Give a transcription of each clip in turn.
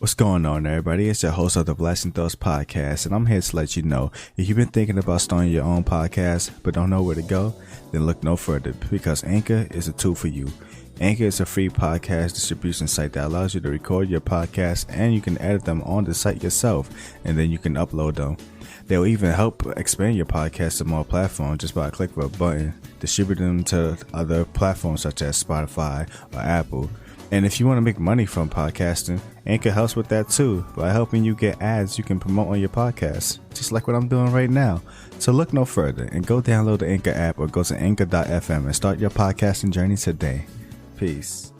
What's going on, everybody? It's your host of the Blasting Thoughts podcast, and I'm here to let you know if you've been thinking about starting your own podcast but don't know where to go, then look no further, because Anchor is a tool for you. Anchor is a free podcast distribution site that allows you to record your podcast, and you can edit them on the site yourself, and then you can upload them. They'll even help expand your podcast to more platforms just by a click of a button, distribute them to other platforms such as Spotify or Apple. And if you want to make money from podcasting, Anchor helps with that too, by helping you get ads you can promote on your podcast, just like what I'm doing right now. So look no further and go download the Anchor app or go to anchor.fm and start your podcasting journey today. Peace.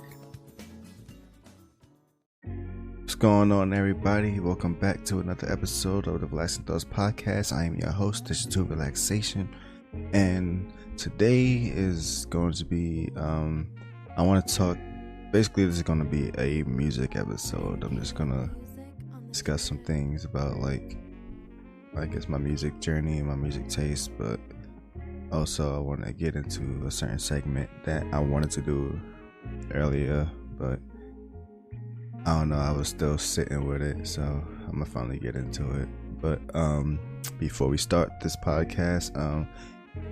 What's going on, everybody? Welcome back to another episode of the Blasting Thoughts podcast. I am your host, Digital Relaxation, and today is going to be I want to talk. Basically, this is going to be a music episode. I'm just going to discuss some things about, I guess, my music journey and my music taste, but also I want to get into a certain segment that I wanted to do earlier, but I don't know, I was still sitting with it, so I'm going to finally get into it. But before we start this podcast,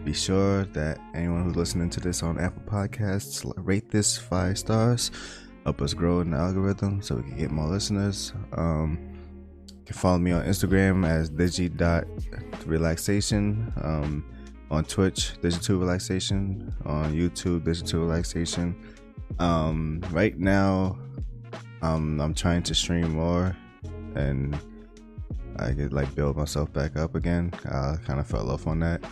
be sure that anyone who's listening to this on Apple Podcasts, rate this 5 stars, help us grow in the algorithm so we can get more listeners. You can follow me on Instagram as digi.relaxation, on Twitch, Digital Relaxation, on YouTube, Digital Relaxation. Right now, I'm trying to stream more, and I could build myself back up again. I kind of fell off on that.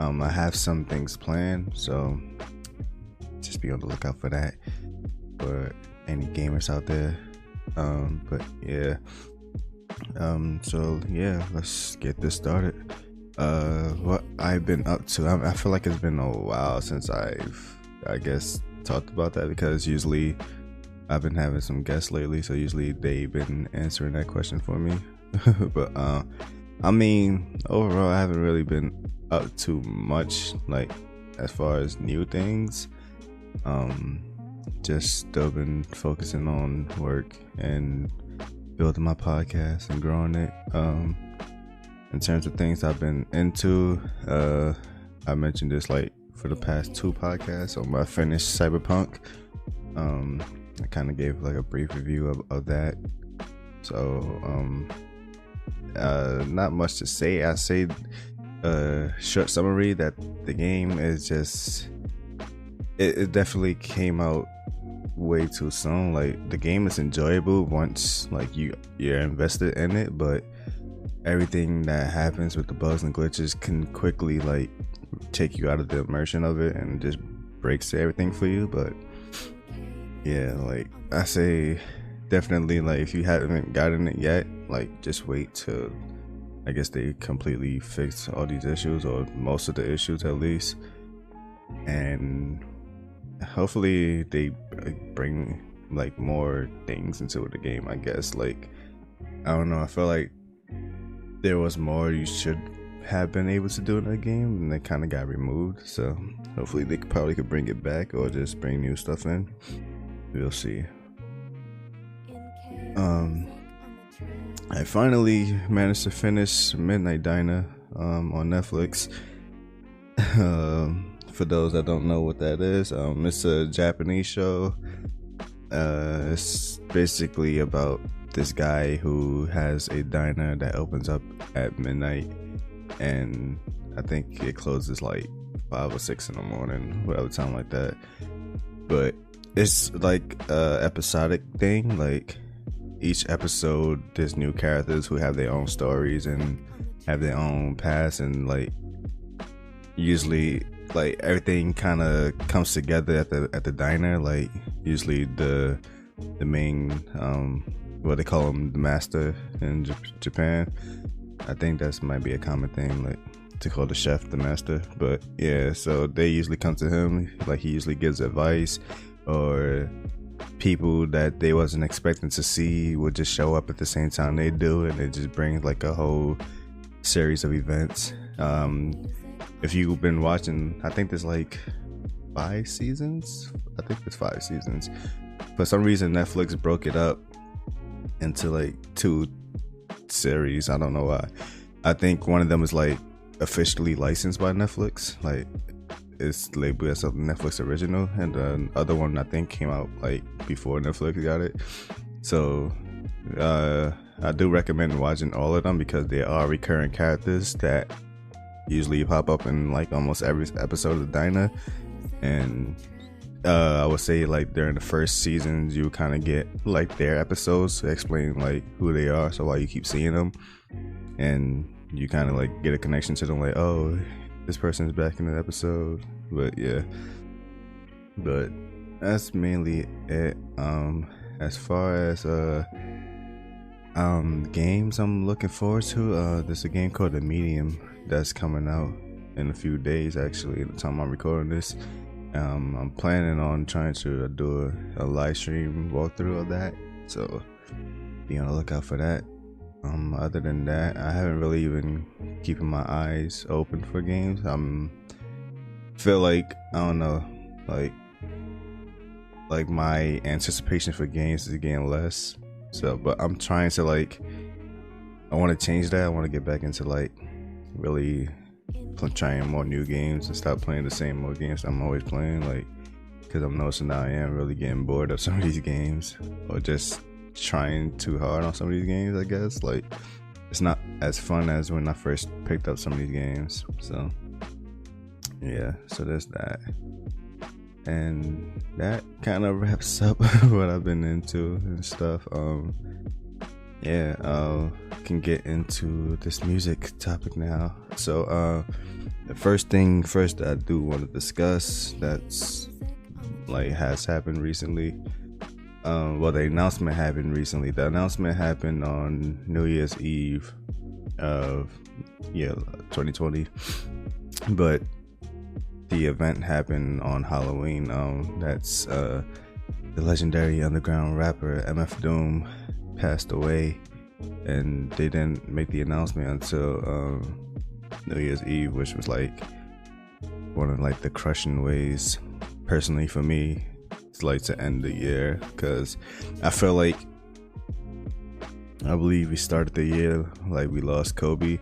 I have some things planned, so just be on the lookout for that for any gamers out there. But yeah, so yeah, let's get this started. What I've been up to, I feel like it's been a while since I guess talked about that, because usually I've been having some guests lately, so usually they've been answering that question for me. But I mean, overall, I haven't really been up to much, as far as new things. Just still been focusing on work and building my podcast and growing it. In terms of things I've been into, I mentioned this for the past 2 podcasts on my finished Cyberpunk. I kind of gave a brief review of that. So not much to say. I say short summary that the game is just it definitely came out way too soon. The game is enjoyable once you're invested in it, but everything that happens with the bugs and glitches can quickly take you out of the immersion of it and just breaks everything for you. But yeah, I say definitely, if you haven't gotten it yet, just wait till I guess they completely fix all these issues, or most of the issues at least, and hopefully they bring more things into the game. I guess I don't know, I feel like there was more you should have been able to do in the game, and they kind of got removed, so hopefully they could bring it back, or just bring new stuff in. We'll see. I finally managed to finish Midnight Diner on Netflix. For those that don't know what that is, it's a Japanese show. It's basically about this guy who has a diner that opens up at midnight, and I think it closes 5 or 6 in the morning, whatever time like that. But it's a episodic thing. Each episode, there's new characters who have their own stories and have their own past, and usually everything kind of comes together at the diner. Usually the main what they call him, the master in Japan. I think that might be a common thing, to call the chef the master. But yeah, so they usually come to him. He usually gives advice, or people that they wasn't expecting to see would just show up at the same time they do, and it just brings a whole series of events. If you've been watching, I think there's 5 seasons. I think it's 5 seasons. For some reason, Netflix broke it up into like 2 series. I don't know why. I think one of them is like officially licensed by Netflix, like it's labeled as a Netflix original, and the other one I think came out like before Netflix got it. So I do recommend watching all of them because there are recurring characters that usually pop up in like almost every episode of Dinah. And I would say like during the first seasons you kind of get like their episodes to explain like who they are, so why you keep seeing them, and you kind of like get a connection to them, like, oh, this person is back in the episode. But yeah, but that's mainly it. As far as games I'm looking forward to, there's a game called The Medium that's coming out in a few days, actually, at the time I'm recording this. I'm planning on trying to do a live stream walkthrough of that, so be on the lookout for that. Other than that, I haven't really been keeping my eyes open for games. Feel like, I don't know, like my anticipation for games is getting less. So, but I'm trying to like, I want to change that. I want to get back into like really trying more new games and stop playing the same old games I'm always playing, like, because I'm noticing now I am really getting bored of some of these games, or just trying too hard on some of these games, I guess. Like, it's not as fun as when I first picked up some of these games. So yeah, so there's that, and that kind of wraps up what I've been into and stuff. Can get into this music topic now. So the first thing first I do want to discuss that's like has happened recently. The announcement happened recently. The announcement happened on New Year's Eve of 2020, but the event happened on Halloween. That's the legendary underground rapper MF Doom passed away, and they didn't make the announcement until New Year's Eve, which was like one of like the crushing ways personally for me to like to end the year, because I feel like, I believe we started the year like we lost Kobe,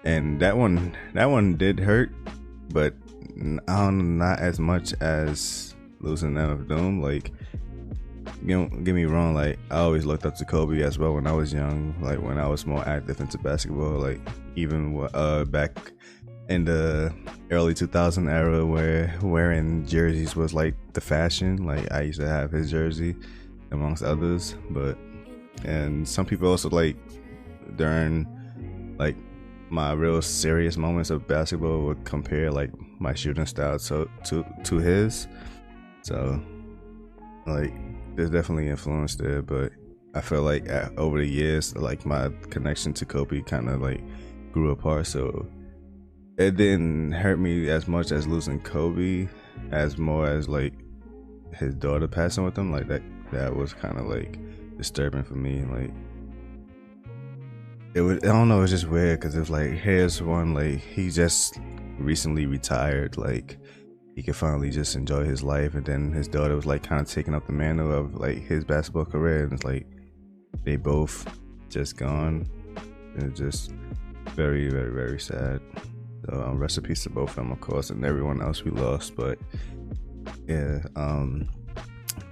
and that one did hurt, but not as much as losing MF Doom. Like, don't get me wrong, like I always looked up to Kobe as well when I was young, like when I was more active into basketball, like even back in the early 2000 era where wearing jerseys was like the fashion. Like I used to have his jersey amongst others, and some people also like during like my real serious moments of basketball would compare like my shooting style to his. So like there's definitely influence there, but I feel like over the years, like my connection to Kobe kind of like grew apart, so it didn't hurt me as much as losing Kobe, as more as like his daughter passing with him. Like that was kind of like disturbing for me. Like it was, I don't know, it was just weird because it was like, here's one, like he just recently retired, like he could finally just enjoy his life, and then his daughter was like kind of taking up the mantle of like his basketball career, and it's like they both just gone, and it's just very, very, very sad. So rest in peace to both of them, of course, and everyone else we lost. But yeah,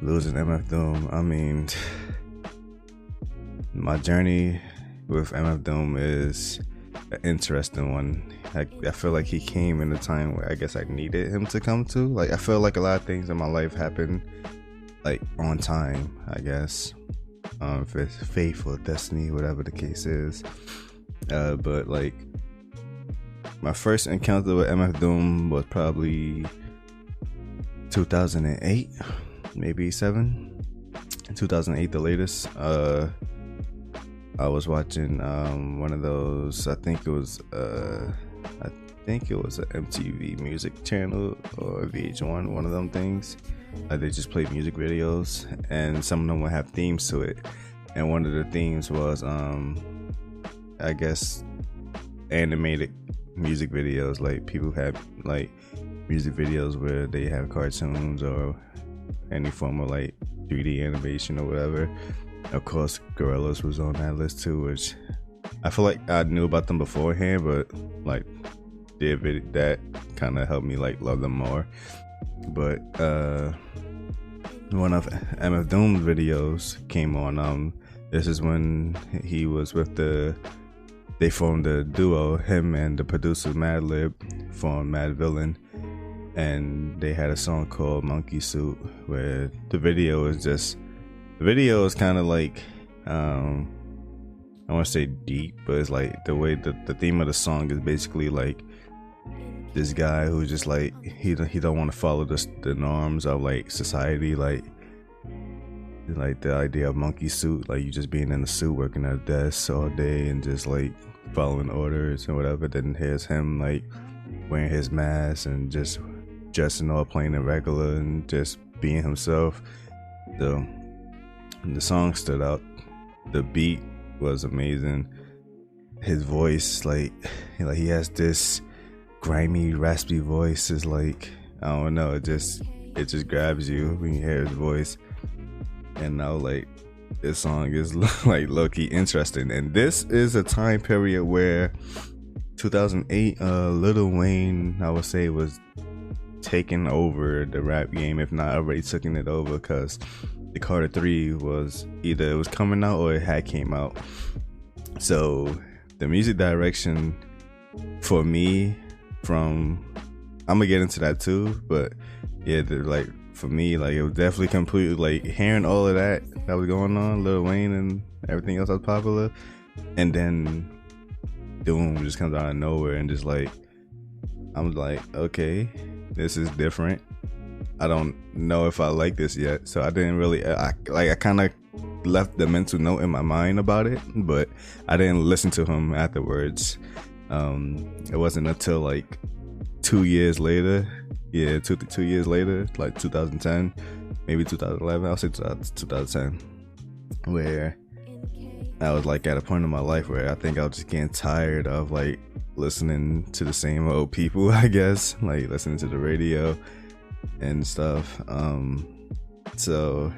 losing MF Doom, I mean, my journey with MF Doom is an interesting one. I feel like he came in a time where I guess I needed him to come to. Like I feel like a lot of things in my life happen like on time, I guess. If it's fate or destiny, whatever the case is. But like my first encounter with MF Doom was probably 2008, maybe 2008 the latest. I was watching one of those, I think it was an MTV music channel or VH1, one of them things. They just played music videos, and some of them would have themes to it, and one of the themes was I guess animated music videos. Like people have like music videos where they have cartoons or any form of like 3D animation or whatever, Of course, Gorillaz was on that list too, which I feel like I knew about them beforehand, but like that kind of helped me like love them more. But one of MF Doom's videos came on. This is when he was with they formed a duo, him and the producer Madlib formed Mad Villain, and they had a song called Monkey Suit, where the video is kind of like I want to say deep, but it's like the way the theme of the song is basically like this guy who's just like he don't want to follow the norms of like society, like the idea of monkey suit, like you just being in a suit working at a desk all day and just like following orders and whatever. Then here's him like wearing his mask and just dressing all plain and regular and just being himself. So the song stood out. The beat was amazing. His voice, like he has this grimy, raspy voice. Is like, I don't know, it just grabs you when you hear his voice. And now like this song is like low-key interesting. And this is a time period where 2008, Lil Wayne, I would say, was taking over the rap game, if not already taking it over, because the Carter 3 was either it was coming out or it had came out. So the music direction for me, I'm gonna get into that too, but yeah, like for me, like it was definitely completely like hearing all of that was going on, Lil Wayne and everything else that was popular, and then Doom just comes out of nowhere and just like I'm like, okay, this is different. I don't know if I like this yet, so I didn't really I kind of left the mental note in my mind about it, but I didn't listen to him afterwards. It wasn't until like 2 years later, two years later, like 2010, maybe 2011, I'll say 2010, where I was like at a point in my life where I think I was just getting tired of like listening to the same old people, I guess, like listening to the radio and stuff. So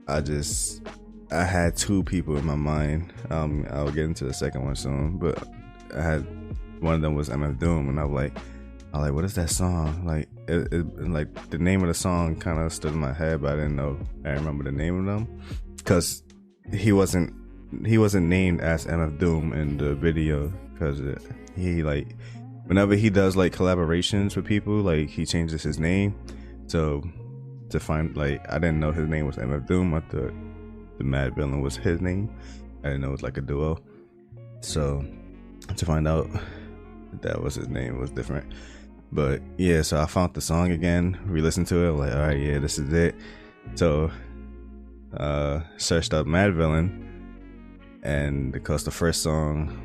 I had two people in my mind. I'll get into the second one soon, but I had one of them was MF Doom, and I was like, what is that song? Like, like the name of the song kind of stood in my head, but I didn't know. I remember the name of them because he wasn't named as MF Doom in the video, because he like whenever he does like collaborations with people, like he changes his name. So to find, like, I didn't know his name was MF Doom. I thought the Mad Villain was his name. I didn't know it was like a duo. So to find out that was his name was different. But yeah, so I found the song again, re-listened to it, like, all right, yeah, this is it. So searched up Mad Villain, and because the first song,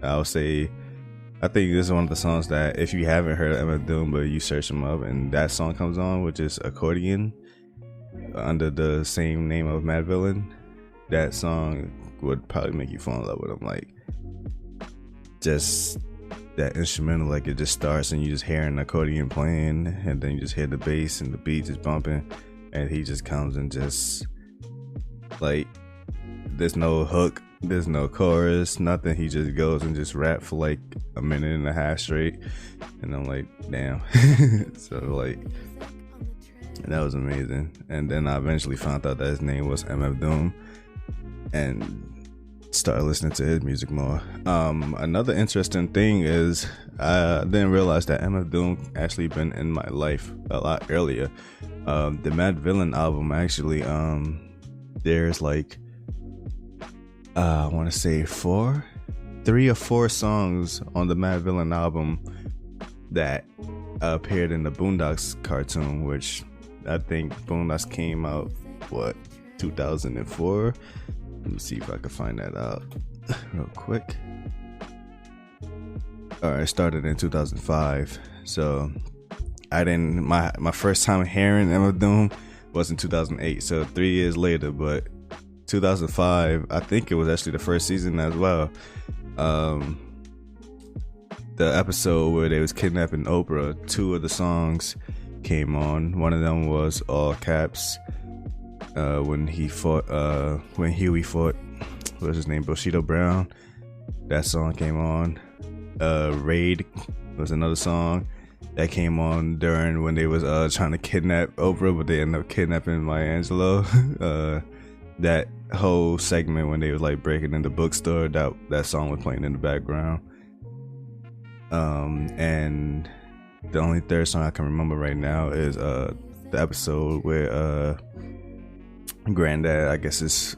I think this is one of the songs that if you haven't heard of MF Doom but you search him up and that song comes on, which is Accordion, under the same name of Mad Villain, that song would probably make you fall in love with him. Like, just that instrumental, like it just starts and you just hear an accordion playing, and then you just hear the bass and the beat just bumping, and he just comes and just like, there's no hook, there's no chorus, nothing. He just goes and just rap for like a minute and a half straight, and I'm like, damn. So like, that was amazing. And then I eventually found out that his name was MF Doom and started listening to his music more. Another interesting thing is I didn't realize that MF Doom actually been in my life a lot earlier. The Mad Villain album, actually, there's like I want to say 3 or 4 songs on the Mad Villain album that appeared in the Boondocks cartoon, which I think Boondocks came out 2004. Let me see if I can find that out real quick. Alright, it started in 2005. So I didn't, my first time hearing MF Doom was in 2008, so 3 years later. But 2005, I think it was actually the first season as well. The episode where they was kidnapping Oprah, 2 of the songs came on. One of them was All Caps. when Huey fought, what's his name, Bushido Brown. That song came on. Raid was another song that came on during when they was trying to kidnap Oprah, but they ended up kidnapping Maya Angelou. That whole segment when they was like breaking in the bookstore, that song was playing in the background. And the only third song I can remember right now is the episode where Granddad, I guess his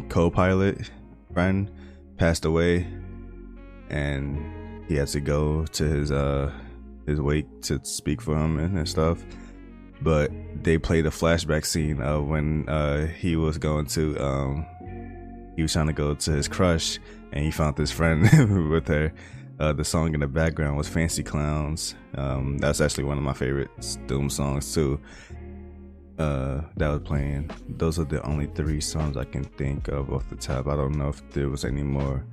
co-pilot friend, passed away, and he had to go to his wake to speak for him and stuff. But they played a flashback scene of when he was trying to go to his crush, and he found this friend with her. The song in the background was Fancy Clowns. That's actually one of my favorite Doom songs too. That was playing. Those are the only 3 songs I can think of off the top. I don't know if there was any more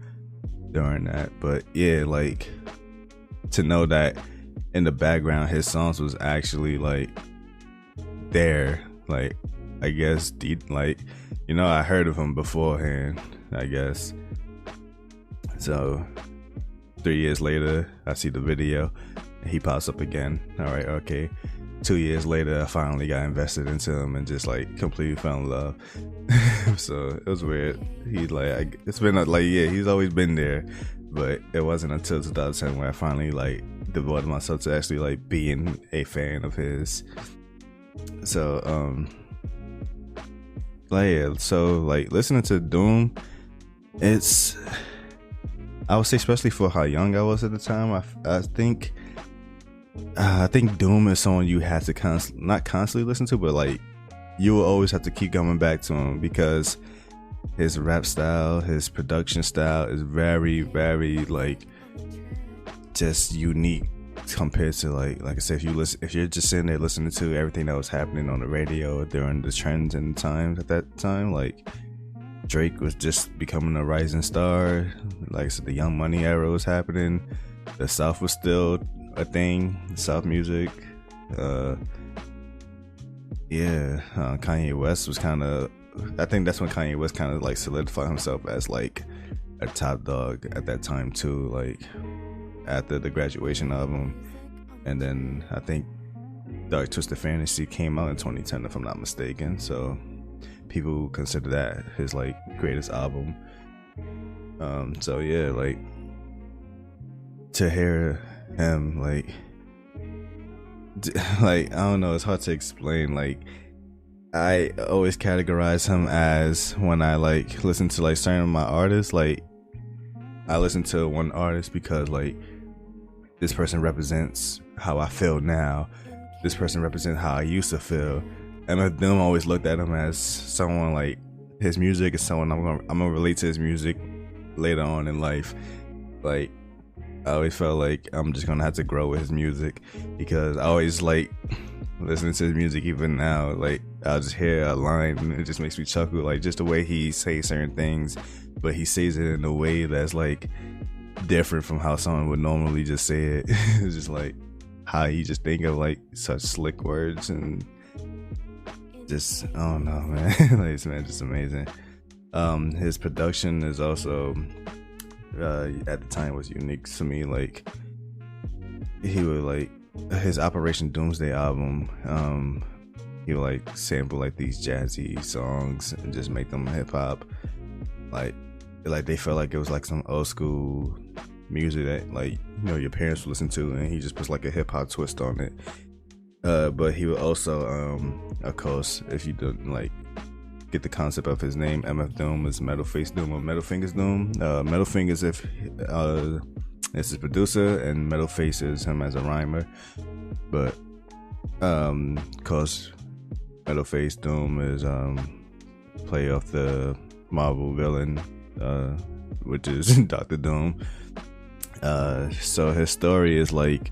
during that, but yeah, like to know that in the background his songs was actually like there, like I guess like, you know, I heard of him beforehand, I guess. So 3 years later I see the video and he pops up again. All right, okay. 2 years later I finally got invested into him and just like completely fell in love. So it was weird. He's like, it's been like, yeah, he's always been there, but it wasn't until 2010 where I finally like devoted myself to actually like being a fan of his. So like, yeah, so like listening to Doom, it's, I would say, especially for how young I was at the time, I think Doom is someone you have to not constantly listen to, but like you will always have to keep coming back to him because his rap style, his production style is very, very like just unique compared to like I said, if you're just sitting there listening to everything that was happening on the radio during the trends and times at that time, like Drake was just becoming a rising star. Like I said, the Young Money era was happening. The South was still a thing. South music. Kanye West was kind of, I think that's when Kanye West kind of like solidified himself as like a top dog at that time too, like after the Graduation album. And then I think Dark Twisted Fantasy came out in 2010 if I'm not mistaken, so people consider that his like greatest album. So yeah, like to hear him like I don't know, it's hard to explain. Like I always categorize him as, when I like listen to like certain of my artists, like I listen to one artist because like this person represents how I feel now, this person represents how I used to feel. And Doom always looked at him as someone, like his music is someone I'm gonna relate to his music later on in life. Like I always felt like I'm just gonna have to grow with his music, because I always like listening to his music. Even now, like I'll just hear a line and it just makes me chuckle, like just the way he says certain things, but he says it in a way that's like different from how someone would normally just say it. It's just like how you just think of like such slick words, and just, I don't know, man. Like this man just amazing. His production is also at the time was unique to me. Like he would like his Operation Doomsday album, he would like sample like these jazzy songs and just make them hip hop, like they felt like it was like some old school music that, like, you know, your parents would listen to, and he just puts like a hip hop twist on it. But he would also, of course, if you don't like get the concept of his name, MF Doom is Metal Face Doom or Metal Fingers Doom. Metal Fingers is his producer, and Metal Face is him as a rhymer. But of course, Metal Face Doom is play off the Marvel villain, which is Dr. Doom. So his story is like,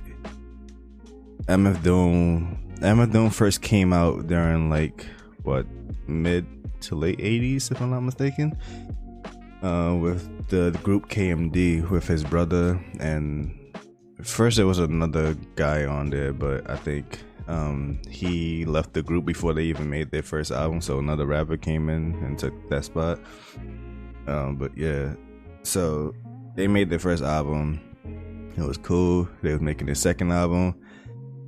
MF Doom first came out during like what, mid to late 80s if I'm not mistaken, with the group KMD with his brother, and first there was another guy on there, but I think He left the group before they even made their first album, so another rapper came in and took that spot. But yeah, so they made their first album. It was cool. They was making their second album,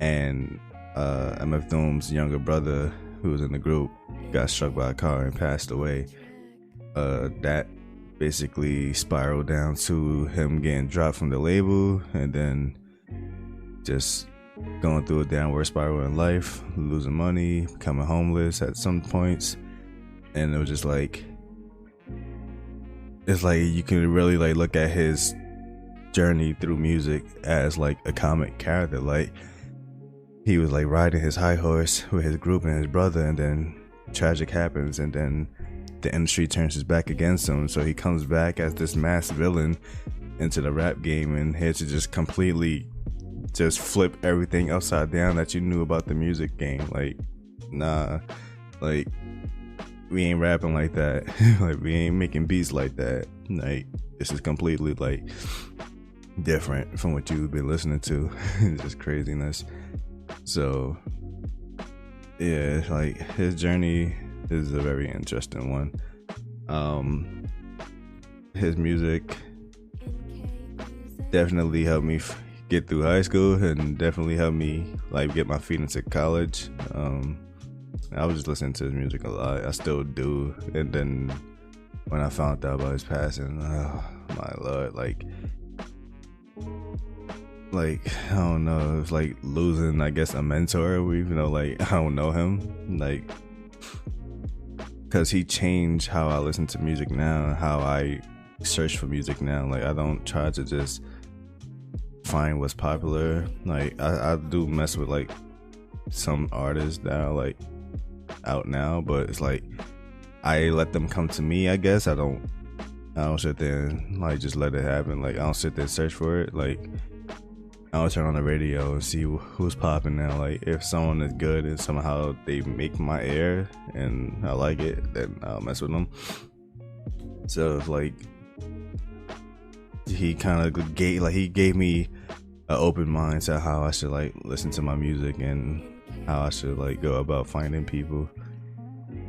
and MF Doom's younger brother, who was in the group, got struck by a car and passed away. That basically spiraled down to him getting dropped from the label, and then just going through a downward spiral in life, losing money, becoming homeless at some points. And it was just like, it's like you can really like look at his journey through music as like a comic character. Like, he was like riding his high horse with his group and his brother, and then tragic happens, and then the industry turns his back against him, so he comes back as this mass villain into the rap game, and here to just completely just flip everything upside down that you knew about the music game. Like, nah, like, we ain't rapping like that. Like, we ain't making beats like that. Like, this is completely like different from what you've been listening to. It's just craziness. So yeah, like, his journey is a very interesting one. His music definitely helped me get through high school, and definitely helped me like get my feet into college. I was just listening to his music a lot. I still do. And then when I found out about his passing, oh my lord, like I don't know, it was like losing, I guess, a mentor, even though like I don't know him, like, because he changed how I listen to music now and how I search for music now. Like, I don't try to just find what's popular. Like, I do mess with like some artists that are like out now, but it's like I let them come to me, I guess. I don't sit there and like just let it happen. Like, I don't sit there and search for it. Like, I'll turn on the radio and see who's popping now. Like, if someone is good and somehow they make my ear and I like it, then I'll mess with them. So it's like he kind of gave me an open mind to how I should like listen to my music and how I should like go about finding people.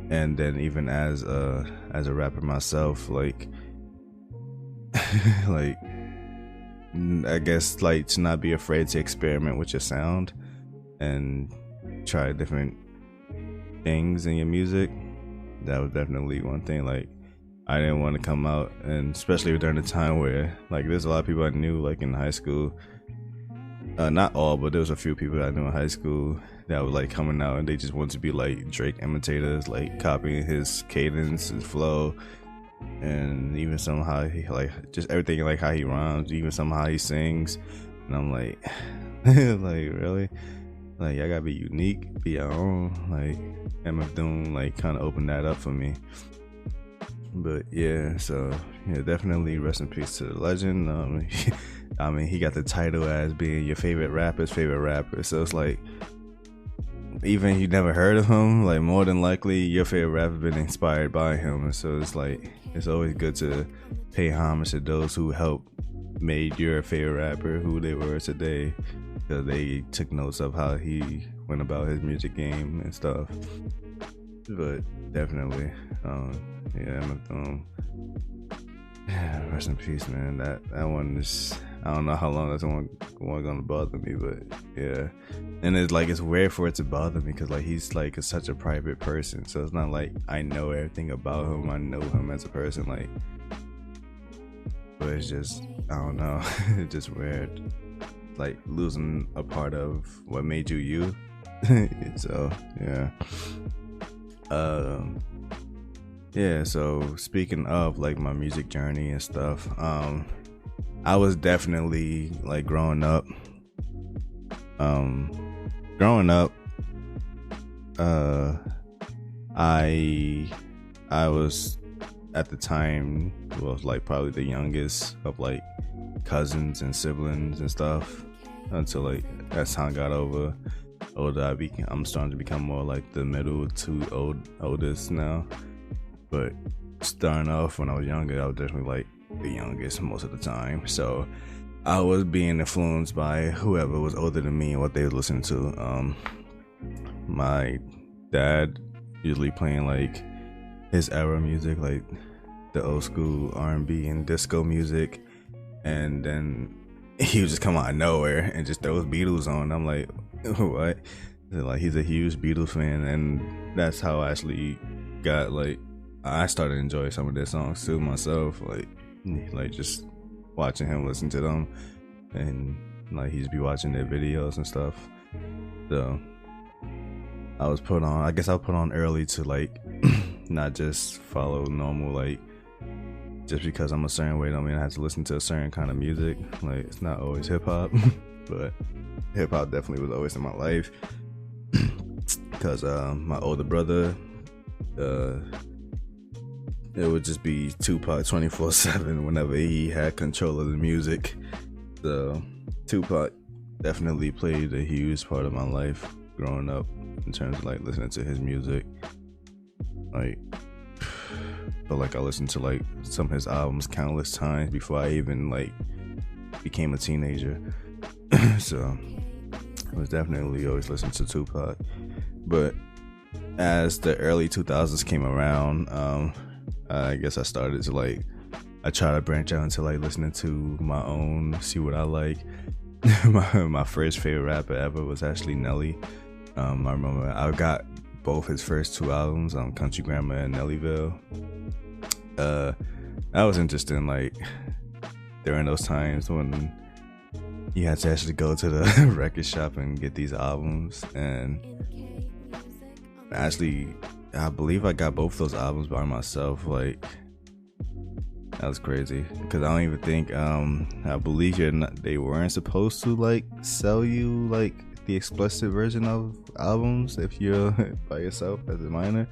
And then even as a rapper myself, like like, I guess, like, to not be afraid to experiment with your sound and try different things in your music. That was definitely one thing. Like, I didn't want to come out, and especially during the time where like there's a lot of people I knew like in high school, not all, but there was a few people that I knew in high school that were like coming out, and they just wanted to be like Drake imitators, like copying his cadence, his flow, and even somehow he like just everything, like how he rhymes, even somehow he sings. And I'm like like, really? Like, I gotta be unique, be your own. Like, MF Doom like kind of opened that up for me. But yeah, so yeah, definitely rest in peace to the legend. I mean, he got the title as being your favorite rapper's favorite rapper, so it's like, even if you never heard of him, like, more than likely your favorite rapper been inspired by him. And so it's like, it's always good to pay homage to those who helped made your favorite rapper who they were today, because they took notes of how he went about his music game and stuff. But definitely, yeah, rest in peace, man. That one is, I don't know how long that's one gonna bother me, but yeah. And it's like, it's weird for it to bother me, because like, he's like such a private person, so it's not like I know everything about him. I know him as a person, like, but it's just, I don't know. It's just weird, like losing a part of what made you you. So yeah. Yeah, so speaking of like my music journey and stuff, I was definitely like growing up, I was at the time was like probably the youngest of like cousins and siblings and stuff, until like as time got older, I'm starting to become more like the middle to oldest now. But starting off when I was younger, I was definitely like the youngest most of the time. So I was being influenced by whoever was older than me and what they was listening to. my dad usually playing like his era music, like the old school R&B and disco music, and then he would just come out of nowhere and just throw his Beatles on. I'm like, what? Like, he's a huge Beatles fan, and that's how I actually got, like, I started enjoying some of their songs too myself, like just watching him listen to them, and like he just be watching their videos and stuff. So I was put on early to like not just follow normal, like just because I'm a certain way don't mean I have to listen to a certain kind of music. Like, it's not always hip-hop but hip-hop definitely was always in my life because my older brother, it would just be Tupac 24/7 whenever he had control of the music. So Tupac definitely played a huge part of my life growing up in terms of like listening to his music. Like, feel like I listened to like some of his albums countless times before I even like became a teenager. So I was definitely always listening to Tupac. But as the early 2000s came around, I guess I started to like, I try to branch out into like listening to my own, see what I like. my first favorite rapper ever was actually Nelly. I remember I got both his first two albums, Country Grammar and Nellyville. That was interesting, like during those times when you had to actually go to the record shop and get these albums. And actually, I believe I got both those albums by myself. Like, that was crazy because I don't even think I believe they weren't supposed to like sell you like the explicit version of albums if you're by yourself as a minor.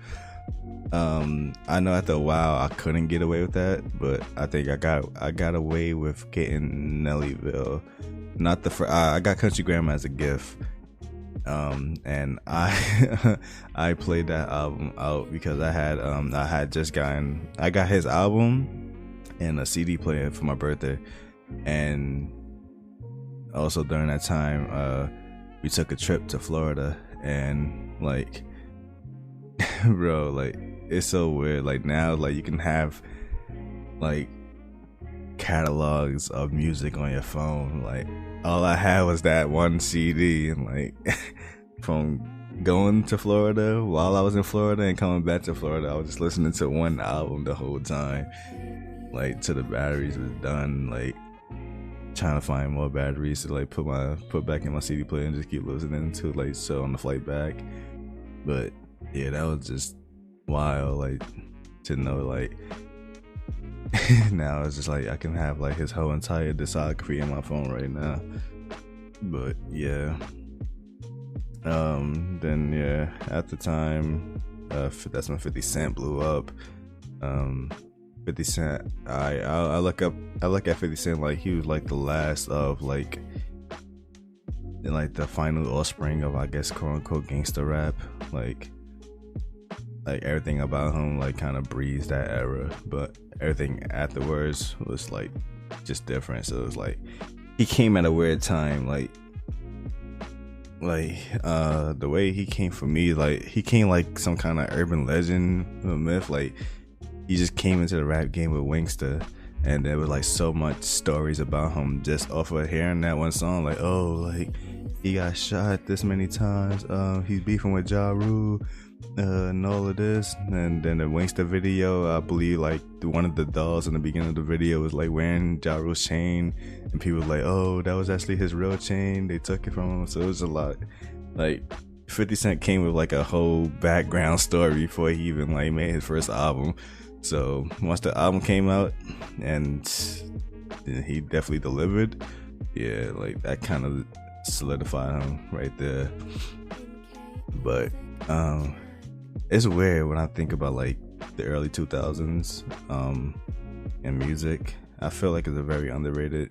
I know after a while I couldn't get away with that, but I think I got away with getting Nellyville. Not the I got Country Grammar as a gift. And I played that album out because I got his album and a CD player for my birthday, and also during that time we took a trip to Florida, and like bro, like it's so weird, like now like you can have like catalogs of music on your phone. Like, all I had was that one CD, and like from going to Florida, while I was in Florida and coming back to Florida, I was just listening to one album the whole time, like till the batteries was done, like trying to find more batteries to like put back in my CD player and just keep listening to, like, so on the flight back. But yeah, that was just wild, like to know, like now it's just like I can have like his whole entire discography in my phone right now. But yeah, then yeah, at the time, that's when 50 Cent blew up. 50 Cent, I look at 50 Cent like he was like the last of like the final offspring of, I guess, quote unquote gangster rap. Like everything about him like kind of breathes that era, but everything afterwards was like just different. So it was like he came at a weird time, like the way he came for me, like he came like some kind of urban legend, a myth. Like, he just came into the rap game with Wingsta, and there was like so much stories about him just off of hearing that one song. Like, oh, like he got shot this many times, he's beefing with Ja Rule, and all of this. And then the Wingsta video, I believe like one of the dolls in the beginning of the video was like wearing Ja Rule's chain, and people were like, oh, that was actually his real chain, they took it from him. So it was a lot. Like, 50 Cent came with like a whole background story before he even like made his first album. So once the album came out and he definitely delivered, yeah, like that kind of solidified him right there. But it's weird when I think about like the early 2000s in music. I feel like it's a very underrated,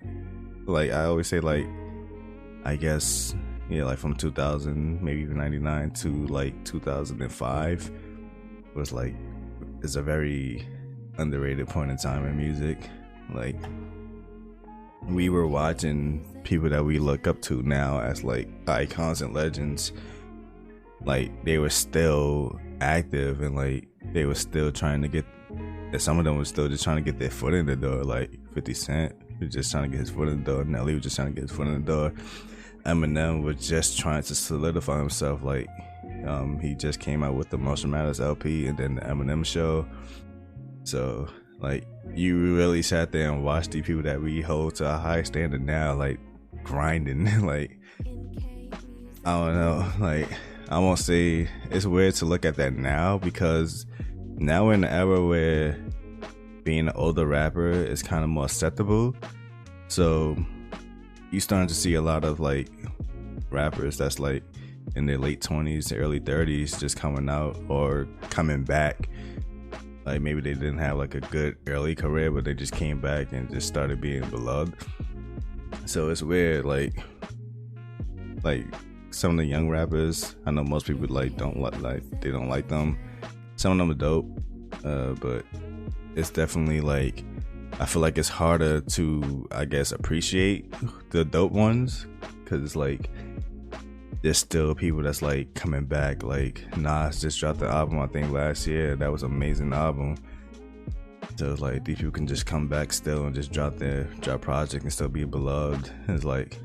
like I always say, like I guess, yeah, like from 2000 maybe even 99 to like 2005 was like, it's a very underrated point in time in music. Like, we were watching people that we look up to now as like icons and legends like they were still active and like they were still trying to get. And some of them were still just trying to get their foot in the door. Like 50 Cent was just trying to get his foot in the door. Nelly was just trying to get his foot in the door. Eminem was just trying to solidify himself. Like he just came out with the Marshall Mathers LP and then the Eminem show. So like you really sat there and watched the people that we hold to a high standard now, like grinding. Like I don't know. Like I won't say it's weird to look at that now because now we're in an era where being an older rapper is kind of more acceptable. So you starting to see a lot of like rappers that's like in their late 20s, early 30s just coming out or coming back. Like maybe they didn't have like a good early career, but they just came back and just started being beloved. So it's weird, like some of the young rappers, I know most people they don't like them. Some of them are dope, but it's definitely like I feel like it's harder to, I guess, appreciate the dope ones because it's like there's still people that's like coming back. Like Nas just dropped the album I think last year. That was an amazing album. So it's like these people can just come back still and just drop project and still be beloved. It's like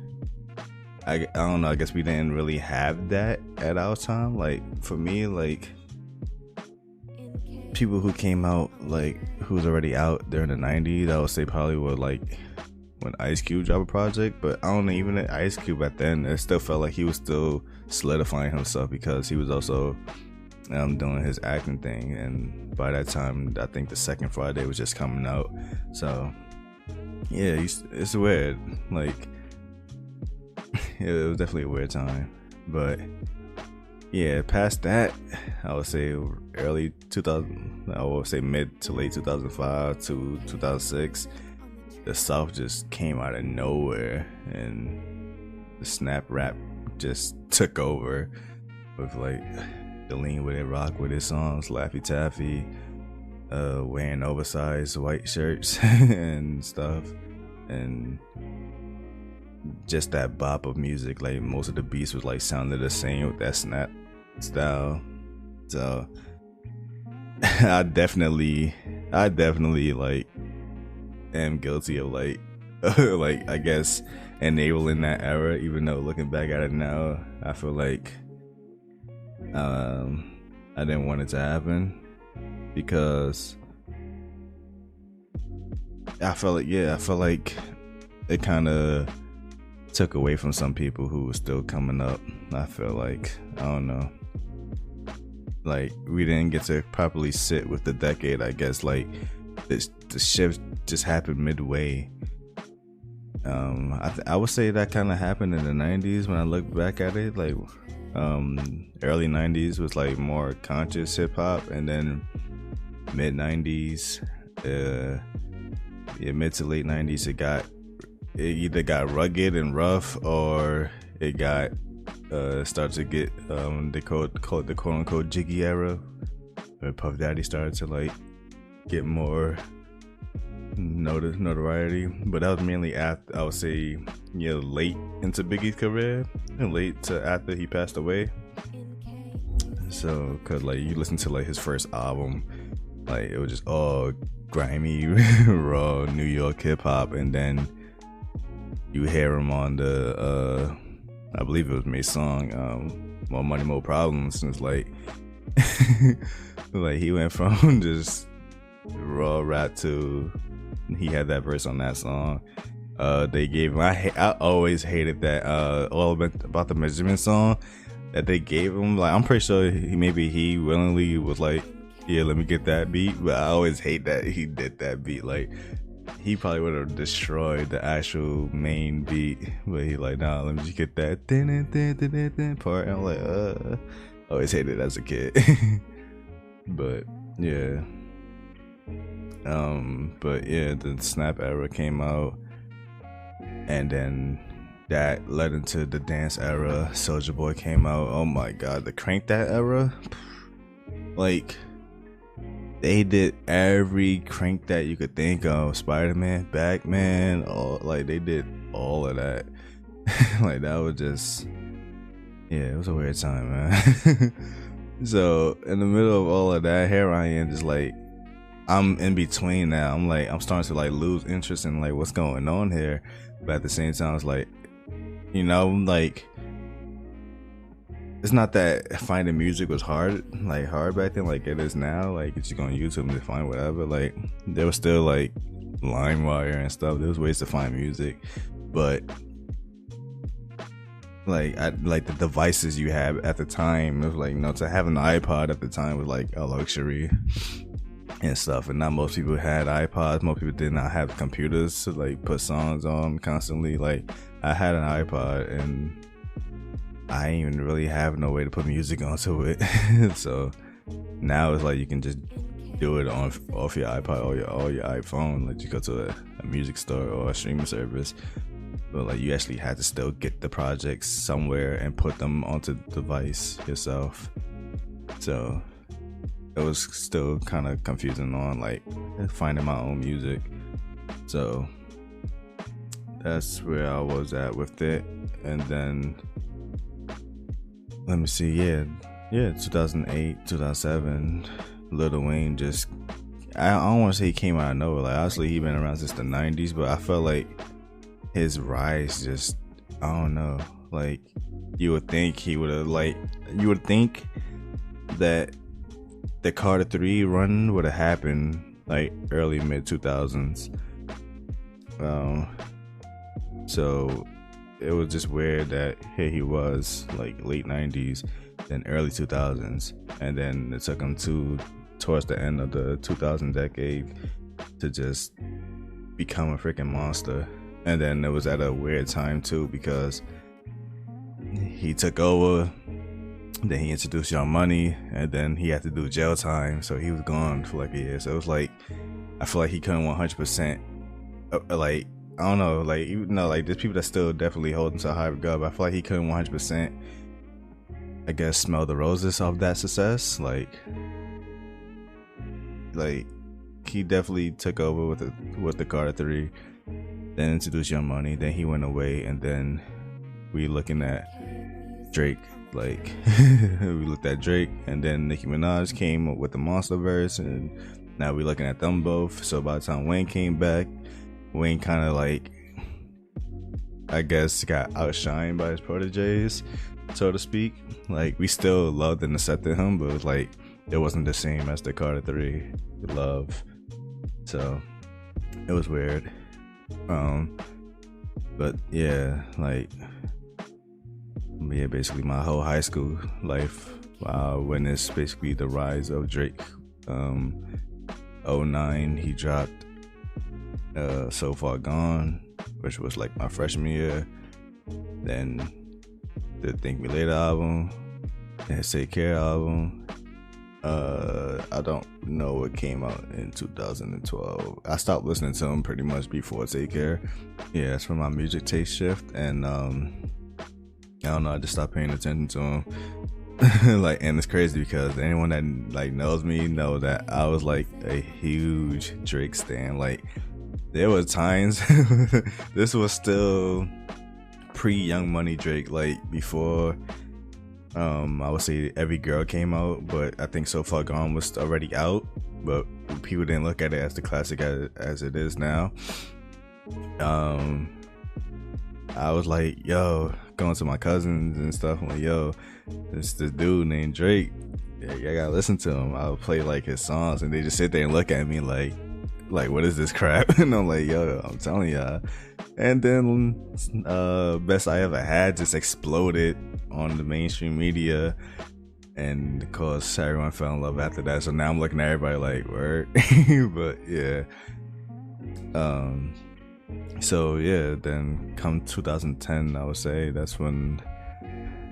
I don't know. I guess we didn't really have that at our time. Like for me, like people who came out like who's already out during the 90s, I would say probably were like when Ice Cube dropped a project. But I don't know, even at Ice Cube back then, it still felt like he was still solidifying himself because he was also doing his acting thing. And by that time, I think the Second Friday was just coming out. So yeah, it's weird. Like it was definitely a weird time. But yeah, past that, I would say early 2000, I would say mid to late 2005 to 2006, the South just came out of nowhere and the snap rap just took over with like the lean with it, rock with it songs, Laffy Taffy, wearing oversized white shirts and stuff, and just that bop of music. Like most of the beats was like sounded the same with that snap style. So I definitely like am guilty of like like I guess enabling that era, even though looking back at it now I feel like I didn't want it to happen because I felt like it kind of took away from some people who were still coming up. I feel like, I don't know, like we didn't get to properly sit with the decade. I guess like the shift just happened midway. I would say that kind of happened in the 90s when I look back at it. Like early 90s was like more conscious hip hop, and then mid 90s, mid to late 90s, it either got rugged and rough, or it got started to get they call the quote unquote jiggy era, where Puff Daddy started to like get more notoriety. But that was mainly after, I would say, late into Biggie's career and late to after he passed away. So cause like you listen to like his first album, like it was just all grimy raw New York hip hop, and then you hear him on the I believe it was May's song, More Money More Problems, and it's like like he went from just raw rap to he had that verse on that song. They gave him, I always hated that all about the measurement song that they gave him. Like I'm pretty sure he willingly was like, yeah, let me get that beat, but I always hate that he did that beat. Like he probably would have destroyed the actual main beat, but he like, nah, let me just get that part. And I'm like, I always hated it as a kid. But yeah, the Snap era came out, and then that led into the dance era. Soulja Boy came out. Oh my god, the Crank That era, like they did every crank that you could think of. Spider-Man, Batman, all, like they did all of that. Like that was just Yeah, it was a weird time, man. So in the middle of all of that, here I am, just like I'm in between now. I'm starting to like lose interest in like what's going on here, but at the same time, it's like, like it's not that finding music was hard back then, like it is now. Like you just go on YouTube and find whatever. Like there was still like LimeWire and stuff. There was ways to find music, but like the devices you have at the time, it was like, to have an iPod at the time was like a luxury and stuff, and not most people had iPods. Most people did not have computers to like put songs on constantly. Like I had an iPod and I didn't even really have no way to put music onto it. So now it's like you can just do it off your iPod or your iPhone. Like you go to a music store or a streaming service, but like you actually had to still get the projects somewhere and put them onto the device yourself. So it was still kind of confusing on like finding my own music. So that's where I was at with it. And then let me see, yeah 2008 2007, Lil Wayne just, I don't want to say he came out of nowhere. Like obviously he been around since the 90s, but I felt like his rise just, I don't know, like you would think he would have, like you would think that the Carter 3 run would have happened like early mid 2000s. So it was just weird that here he was like late 90s then early 2000s, and then it took him towards the end of the 2000 decade to just become a freaking monster. And then it was at a weird time too, because he took over, then he introduced Young Money, and then he had to do jail time, so he was gone for like a year. So it was like, I feel like he couldn't 100% like, I don't know, like, like there's people that still definitely hold him to a high regard, but I feel like he couldn't 100%, I guess, smell the roses of that success. Like he definitely took over with the Carter 3, then introduced Young Money, then he went away, and then we looking at Drake. Like we looked at Drake, and then Nicki Minaj came up with the Monsterverse, and now we're looking at them both. So by the time Wayne came back, Wayne kind of like, I guess, got outshined by his proteges, so to speak. Like we still loved and accepted him, but it was like it wasn't the same as the Carter 3 love. So it was weird. But yeah, like, yeah, basically my whole high school life witnessed basically the rise of Drake. 09 he dropped So Far Gone, which was like my freshman year. Then the Thank Me Later album, and his Take Care album. I don't know what came out in 2012. I stopped listening to him pretty much before Take Care. Yeah, that's when my music taste shift, and I don't know, I just stopped paying attention to him. Like, and it's crazy because anyone that like knows me know that I was like a huge Drake stan. Like there were times this was still pre Young Money Drake, like before I would say Every Girl came out, but I think So Far Gone was already out, but people didn't look at it as the classic as it is now. I was like, yo, going to my cousins and stuff, I'm like, yo, this dude named Drake, yeah, I gotta listen to him. I'll play like his songs, and they just sit there and look at me like what is this crap? And I'm like, yo, I'm telling y'all. And then Best I Ever Had just exploded on the mainstream media, and of course everyone fell in love after that. So now I'm looking at everybody like, word. But yeah, so yeah, then come 2010, I would say that's when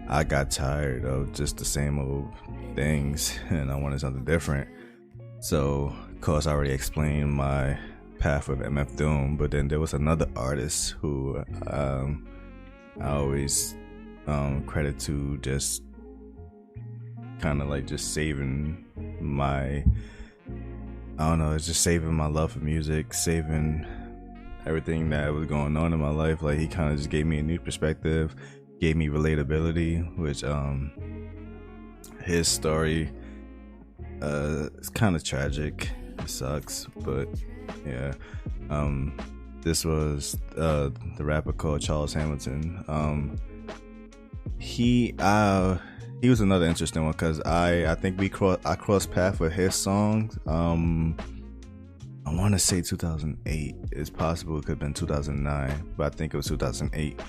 I got tired of just the same old things, and I wanted something different. So of course I already explained my path with MF Doom, but then there was another artist who I always credit to just kind of like just saving my, I don't know, it's just saving my love for music, saving everything that was going on in my life. Like he kind of just gave me a new perspective, gave me relatability, which his story it's kind of tragic. It sucks, but yeah. This was the rapper called Charles Hamilton. He was another interesting one because I think I crossed paths with his songs. I want to say 2008. It's possible it could have been 2009, but I think it was 2008.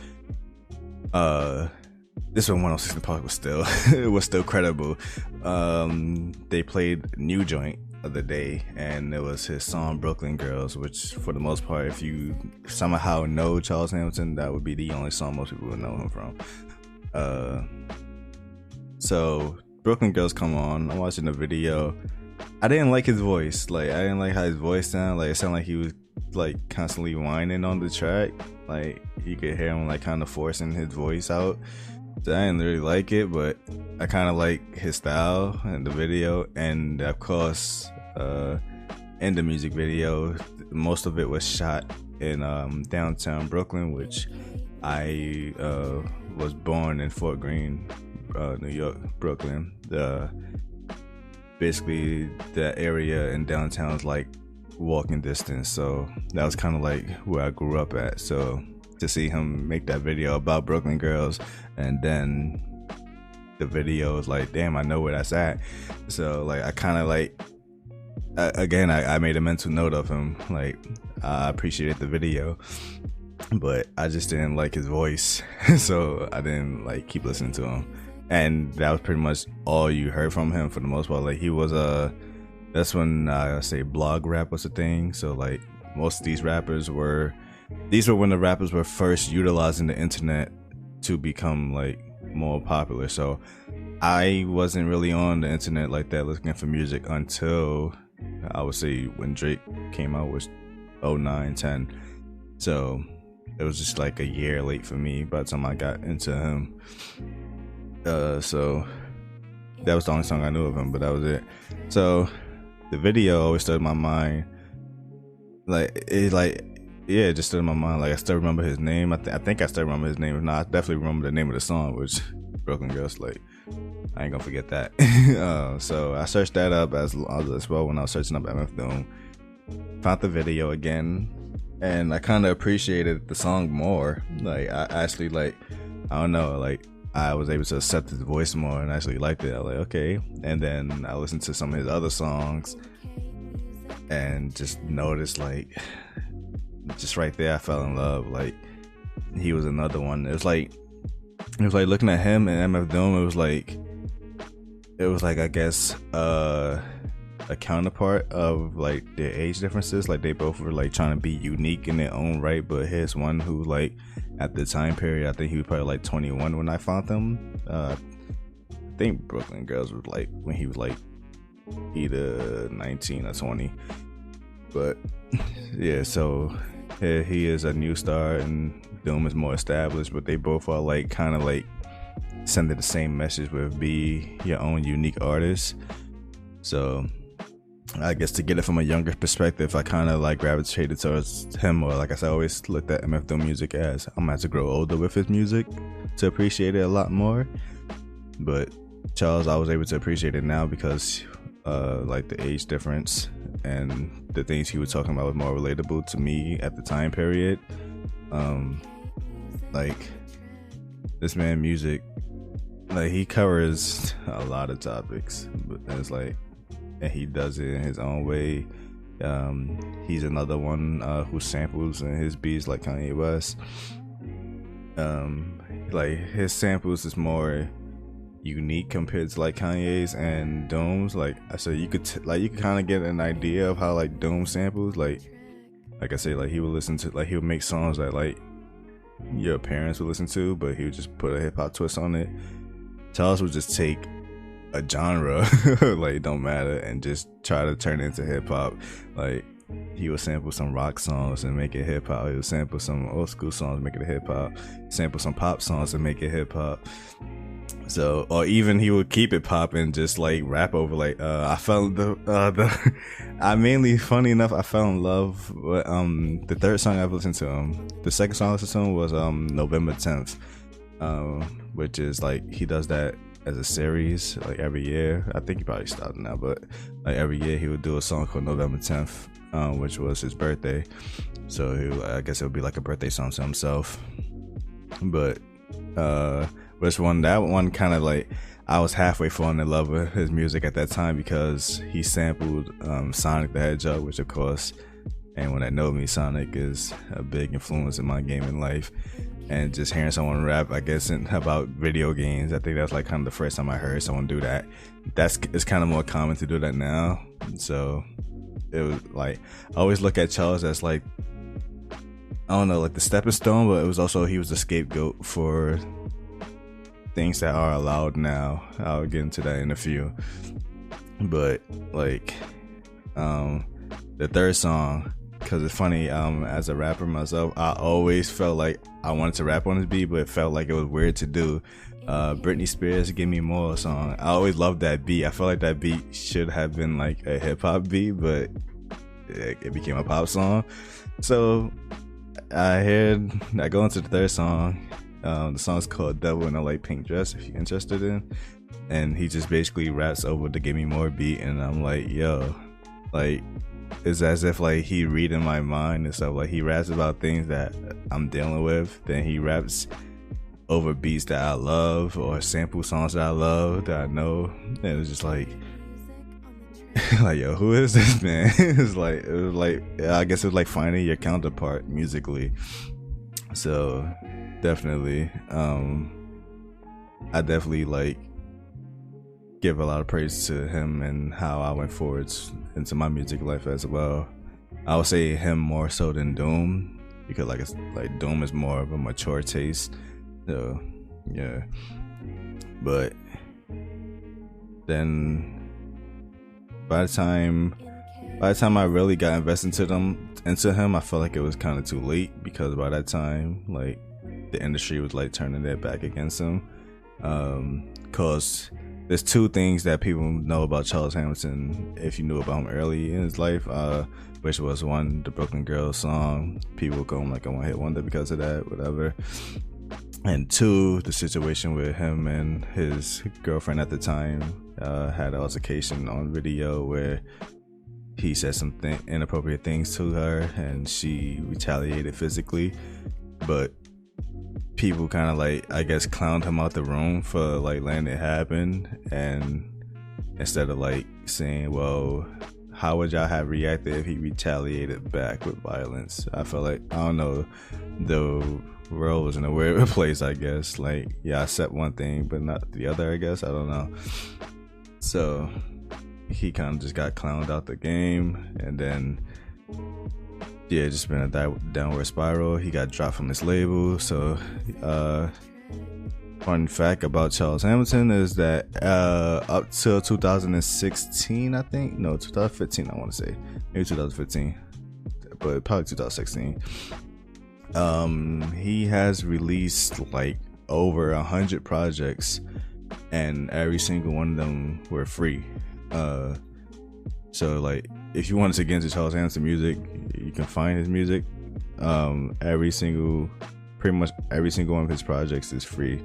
This one 106 & Park was still it was still credible. They played New Joint of the day, and it was his song Brooklyn Girls, which for the most part, if you somehow know Charles Hamilton, that would be the only song most people would know him from. So Brooklyn Girls come on. I'm watching the video. I didn't like his voice. Like, I didn't like how his voice sounded. Like, it sounded like he was like constantly whining on the track. Like, you could hear him like kind of forcing his voice out. So I didn't really like it, but I kind of like his style in the video. And of course, in the music video, most of it was shot in downtown Brooklyn, which I was born in Fort Greene, New York, Brooklyn. Basically, the area in downtown is like walking distance, so that was kind of like where I grew up at. So to see him make that video about Brooklyn Girls, and then the video is like, damn, I know where that's at. So like, I kind of like, again, I made a mental note of him. Like, I appreciated the video, but I just didn't like his voice, so I didn't like keep listening to him. And that was pretty much all you heard from him for the most part. Like, he was that's when I say blog rap was a thing. So like, most of these were when the rappers were first utilizing the internet to become like more popular. So I wasn't really on the internet like that looking for music until I would say when Drake came out, was 09, 10. So it was just like a year late for me by the time I got into him. So that was the only song I knew of him, but that was it. So the video always stood in my mind. It just stood in my mind. Like, I still remember his name. I think I still remember his name. If not, I definitely remember the name of the song, which Brooklyn Girls. Like, I ain't gonna forget that. So I searched that up as well when I was searching up MF Doom. Found the video again, and I kind of appreciated the song more. Like, I actually, like, I don't know, like, I was able to accept his voice more and actually liked it. I was like, okay. And then I listened to some of his other songs and just noticed, like, just right there, I fell in love. Like, he was another one. It was like looking at him and MF Doom. It was like I guess a counterpart of like their age differences. Like, they both were like trying to be unique in their own right. But here's one who, like, at the time period, I think he was probably like 21 when I found him. I think Brooklyn Girls was like when he was like either 19 or 20. But yeah, so he is a new star and Doom is more established, but they both are like kind of like sending the same message with be your own unique artist. So I guess to get it from a younger perspective, I kind of like gravitated towards him, or like I said, I always looked at MF Doom music as I'm gonna have to grow older with his music to appreciate it a lot more. But Charles, I was able to appreciate it now because like the age difference and the things he was talking about was more relatable to me at the time period. Like, this man music, like, he covers a lot of topics, but it's like, and he does it in his own way. He's another one who samples in his beats like Kanye West. Like, his samples is more unique compared to like Kanye's and Doom's. Like I said, you could kind of get an idea of how like Doom samples. Like I said, like, he would make songs that like your parents would listen to, but he would just put a hip hop twist on it. Charles would just take a genre, like, it don't matter, and just try to turn it into hip hop. Like, he would sample some rock songs and make it hip hop. He would sample some old school songs, make it hip hop. Sample some pop songs and make it hip hop. So, or even he would keep it popping, just like rap over. Like, I fell funny enough, I fell in love with the third song I've listened to him. The second song I listened to him was November 10th. which is like he does that as a series like every year. I think he probably stopped now, but like every year he would do a song called November 10th, which was his birthday. So I guess it would be like a birthday song to himself. But that one kind of like, I was halfway falling in love with his music at that time because he sampled Sonic the Hedgehog, which of course, anyone that knows me, Sonic is a big influence in my gaming life. And just hearing someone rap, I guess, about video games, I think that's like kind of the first time I heard someone do that. It's kind of more common to do that now. So it was like, I always look at Charles as like, I don't know, like the stepping stone, but it was also, he was the scapegoat for things that are allowed now. I'll get into that in a few. But like the third song, because it's funny, as a rapper myself, I always felt like I wanted to rap on this beat, but it felt like it was weird to do. Britney Spears' Give Me More song, I always loved that beat. I felt like that beat should have been like a hip-hop beat, but it became a pop song. So I go into the third song. The song's called Devil in a Light Pink Dress, if you're interested in. And he just basically raps over the Give Me More beat, and I'm like, yo, like, it's as if like he reading my mind and stuff. Like he raps about things that I'm dealing with, then he raps over beats that I love or sample songs that I love that I know. And it was just like like, yo, who is this man? It was like I guess it was like finding your counterpart musically. So definitely I definitely like give a lot of praise to him and how I went forwards into my music life as well. I would say him more so than Doom, because like Doom is more of a mature taste. So yeah. But then by the time I really got invested into him, I felt like it was kind of too late, because by that time like the industry was like turning their back against him. Cause there's two things that people know about Charles Hamilton if you knew about him early in his life, which was one, the Brooklyn Girls song. People go like a one-hit wonder because of that, whatever. And two, the situation with him and his girlfriend at the time had an altercation on video where he said some inappropriate things to her and she retaliated physically. But people kind of like, I guess, clowned him out the room for like letting it happen, and instead of like saying, well, how would y'all have reacted if he retaliated back with violence? I felt like, I don't know, the world was in a weird place, I guess. Like, yeah, I accept one thing but not the other, I guess. I don't know. So he kind of just got clowned out the game, and then yeah, just been a downward spiral. He got dropped from his label. So fun fact about Charles Hamilton is that up till 2016, I think, no, 2015, I want to say, maybe 2015, but probably 2016, he has released like over 100 projects, and every single one of them were free. So like, if you wanted to get into Charles Hamilton music, you can find his music. Pretty much every single one of his projects is free.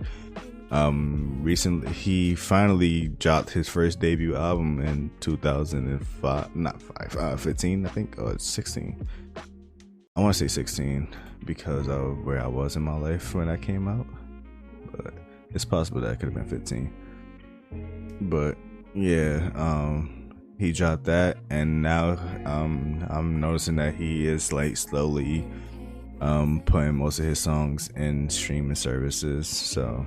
Recently, he finally dropped his first debut album in 15, I think, or 16. I want to say 16 because of where I was in my life when that came out. But it's possible that it could have been 15. But yeah, he dropped that, and now I'm noticing that he is like slowly putting most of his songs in streaming services, so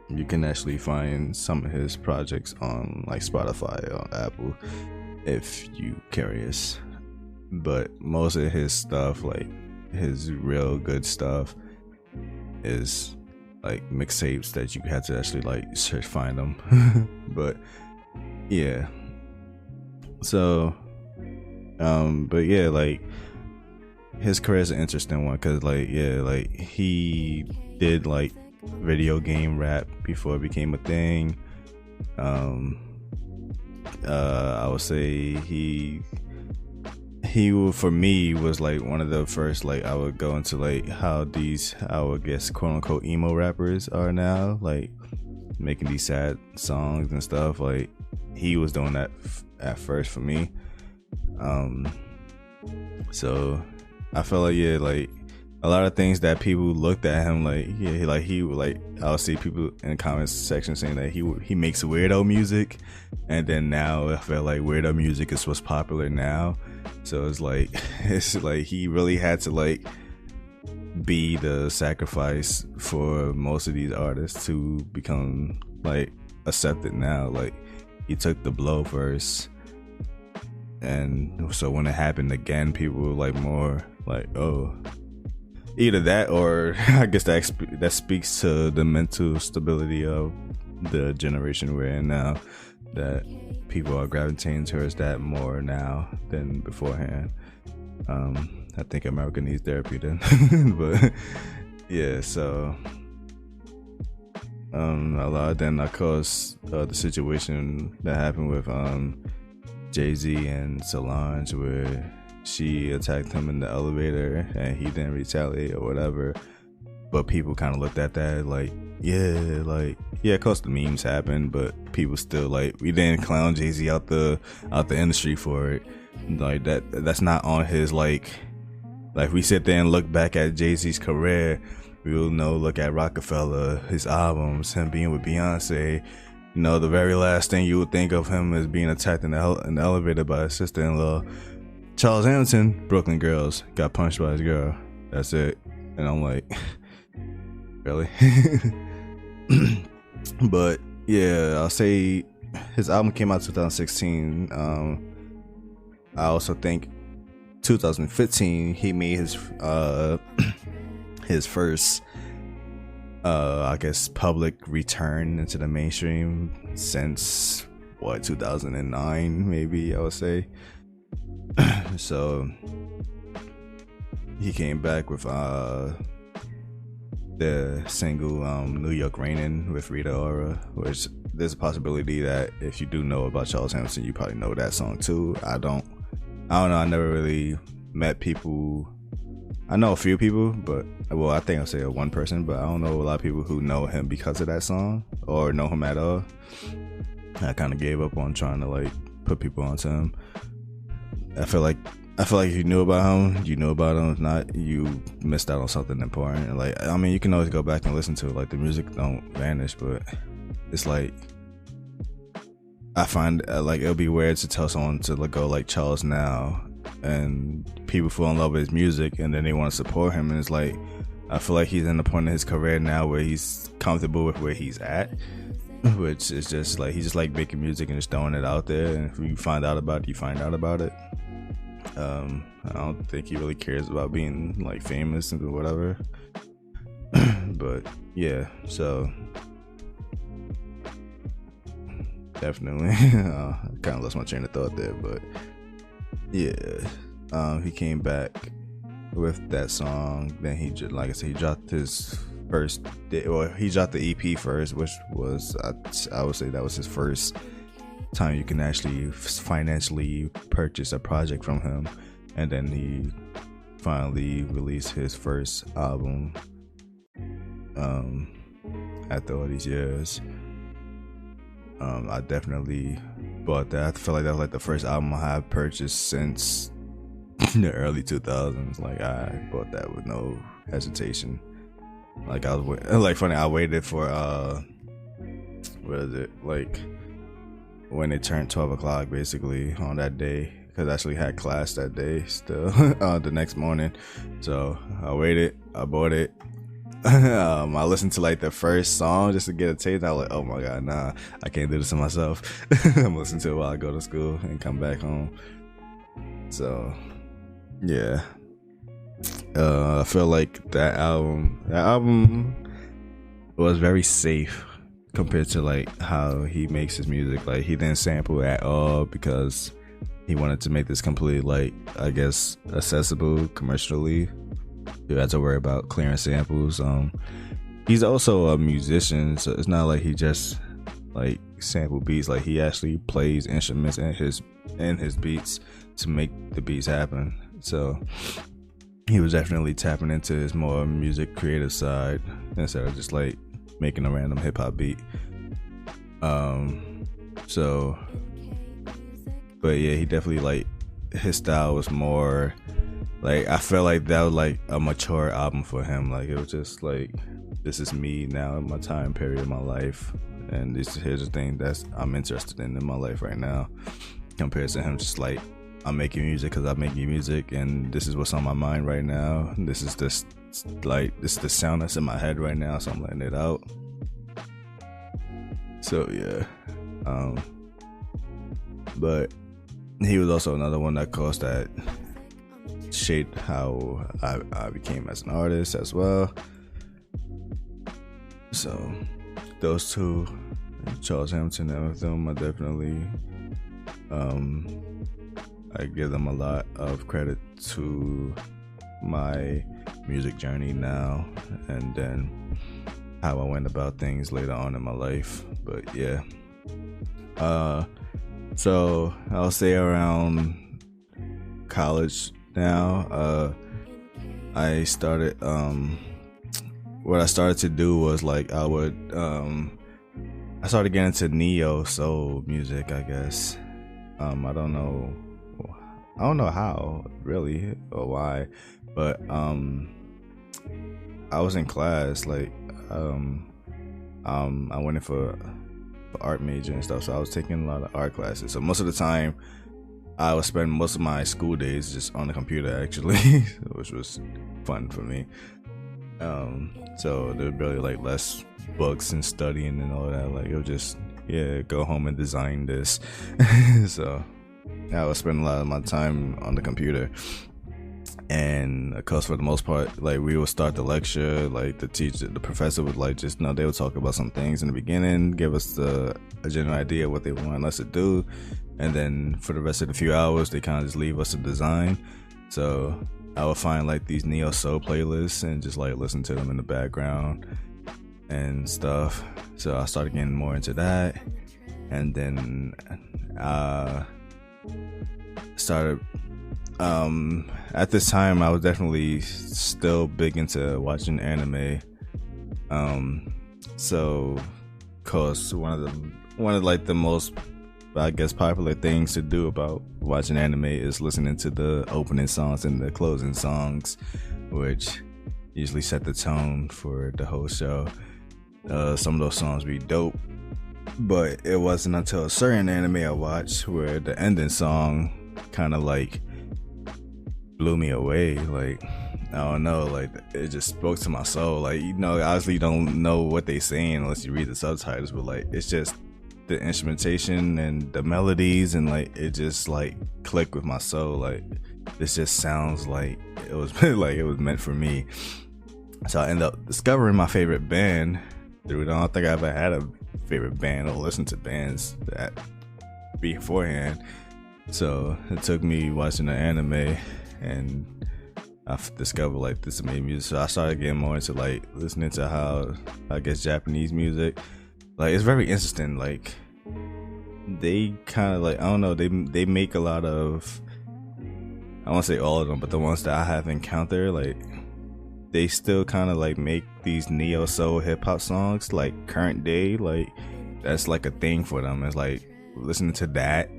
you can actually find some of his projects on like Spotify or Apple if you curious. But most of his stuff, like his real good stuff, is like mixtapes that you have to actually like find them. But yeah, so but yeah, like his career is an interesting one, because like, yeah, like he did like video game rap before it became a thing. I would say he for me was like one of the first, like I would go into like how these, I would guess, quote unquote emo rappers are now, like making these sad songs and stuff. Like he was doing that at first for me. So I felt like, yeah, like a lot of things that people looked at him like, yeah, like he would, like I'll see people in the comments section saying that he makes weirdo music, and then now I feel like weirdo music is what's popular now. So it's like he really had to like be the sacrifice for most of these artists to become like accepted now. Like he took the blow first, and so when it happened again, people were like more like, oh, either that, or I guess that speaks to the mental stability of the generation we're in now, that people are gravitating towards that more now than beforehand. I think America needs therapy then. But yeah, so a lot. Then of course the situation that happened with Jay-Z and Solange, where she attacked him in the elevator and he didn't retaliate or whatever, but people kind of looked at that like, yeah, of course the memes happened, but people still like, we didn't clown Jay-Z out the industry for it. Like that's not on his, like we sit there and look back at Jay-Z's career, we will know, look at Rockefeller, his albums, him being with Beyonce, you know, the very last thing you would think of him as being attacked in the elevator by his sister-in-law. Charles Hamilton, Brooklyn Girls, got punched by his girl. That's it. And I'm like, really? But yeah, I'll say his album came out 2016. I also think 2015 he made his his first I guess public return into the mainstream since 2009 maybe, I would say. So he came back with the single New York Rainin' with Rita Ora, which there's a possibility that if you do know about Charles Hamilton, you probably know that song too. I don't know, I never really met people. I know a few people, but well, I think I'll say one person, but I don't know a lot of people who know him because of that song or know him at all. I kind of gave up on trying to like put people onto him. I feel like if you knew about him, you knew about him. If not, you missed out on something important. Like, I mean, you can always go back and listen to it. Like, the music don't vanish, but it's like, I find like it'll be weird to tell someone to go like Charles now, and people fall in love with his music, and then they want to support him, and it's like, I feel like he's in the point of his career now where he's comfortable with where he's at, which is just like, he's just like making music and just throwing it out there, and if you find out about it, you find out about it. I don't think he really cares about being like famous and whatever. But yeah, so definitely I kind of lost my train of thought there, but yeah, he came back with that song. Then he just, like I said, he dropped his first, well, he dropped the EP first, which was, I would say that was his first time you can actually financially purchase a project from him. And then he finally released his first album after all these years. I definitely bought that. I feel like that was like the first album I have purchased since the early 2000s. Like, I bought that with no hesitation. Like, I was like, funny, I waited for what is it, like when it turned 12 o'clock basically on that day, because I actually had class that day still the next morning. So I waited, I bought it. I listened to like the first song just to get a taste. I was like, oh my god, nah, I can't do this to myself. I'm listening to it while I go to school and come back home. So yeah, I feel like that album was very safe compared to like how he makes his music. Like, he didn't sample at all because he wanted to make this completely, like, I guess, accessible commercially. You had to worry about clearing samples. He's also a musician, so it's not like he just like sample beats. Like, he actually plays instruments in his in his beats to make the beats happen. So he was definitely tapping into his more music creative side instead of just like making a random hip hop beat. So, but yeah, he definitely like his style was more like, I felt like that was like a mature album for him. Like it was just like, this is me now in my time period of my life, and here's the thing that's I'm interested in my life right now, compared to him just like, I'm making music because I'm making music, and this is what's on my mind right now. This is the sound that's in my head right now, so I'm letting it out. So yeah, but he was also another one that caused that shaped how I became as an artist as well. So those two, Charles Hampton and with them, I definitely I give them a lot of credit to my music journey now, and then how I went about things later on in my life. But yeah, so I'll say around college now, I started what I started to do was like I started getting into neo soul music, I guess. I don't know how really or why, but I was in class like I went in for art major and stuff, so I was taking a lot of art classes. So most of the time I would spend most of my school days just on the computer actually, which was fun for me. So there was really like less books and studying and all that. Like it was just, yeah, go home and design this. So I would spend a lot of my time on the computer. And of course, for the most part, like we would start the lecture, like the professor would like just, they would talk about some things in the beginning, give us a general idea of what they want us to do, and then for the rest of the few hours, they kind of just leave us to design. So I would find like these neo soul playlists and just like listen to them in the background and stuff. So I started getting more into that, and then started at this time I was definitely still big into watching anime. So cause one of like the most, I guess, popular things to do about watching anime is listening to the opening songs and the closing songs, which usually set the tone for the whole show. Some of those songs be dope, but it wasn't until a certain anime I watched where the ending song kind of like blew me away. Like, I don't know, like it just spoke to my soul. Like, obviously you don't know what they saying unless you read the subtitles, but like it's just the instrumentation and the melodies, and like it just like clicked with my soul. Like this just sounds like it was like it was meant for me. So I ended up discovering my favorite band through it. I don't think I ever had a favorite band or listened to bands that beforehand. So it took me watching the anime, and I discovered like this amazing music. So I started getting more into like listening to how, I guess, Japanese music. Like it's very interesting. Like they kind of like, I don't know, they make a lot of, I won't say all of them, but the ones that I have encountered, like they still kind of like make these neo soul hip hop songs like current day. Like that's like a thing for them. It's like listening to that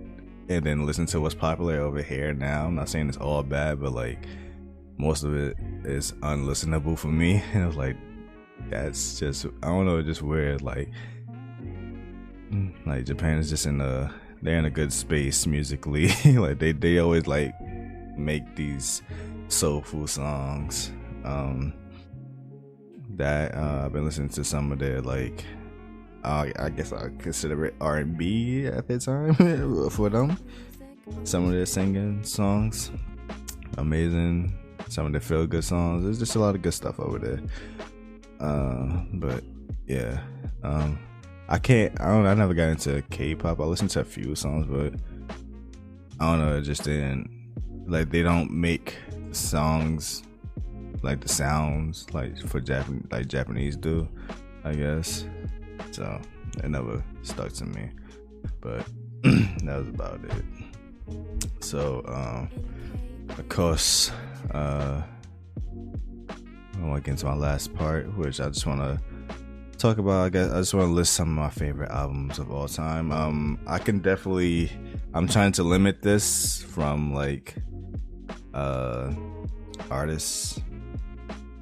and then listen to what's popular over here now. I'm not saying it's all bad, but like most of it is unlistenable for me. And it's like, that's just, I don't know, just weird. Like Japan is just they're in a good space musically. Like they always like make these soulful songs. That I've been listening to some of their like, I guess I consider it R&B at the time for them. Some of their singing songs, amazing. Some of their feel good songs. There's just a lot of good stuff over there. But yeah, I never got into K-pop. I listened to a few songs, but I don't know, it just didn't, like, they don't make songs like the sounds like for Japanese do, I guess. So it never stuck to me, but that was about it. So of course, I want to get into my last part, which I just want to talk about. I guess I just want to list some of my favorite albums of all time. I can definitely, I'm trying to limit this from like artists.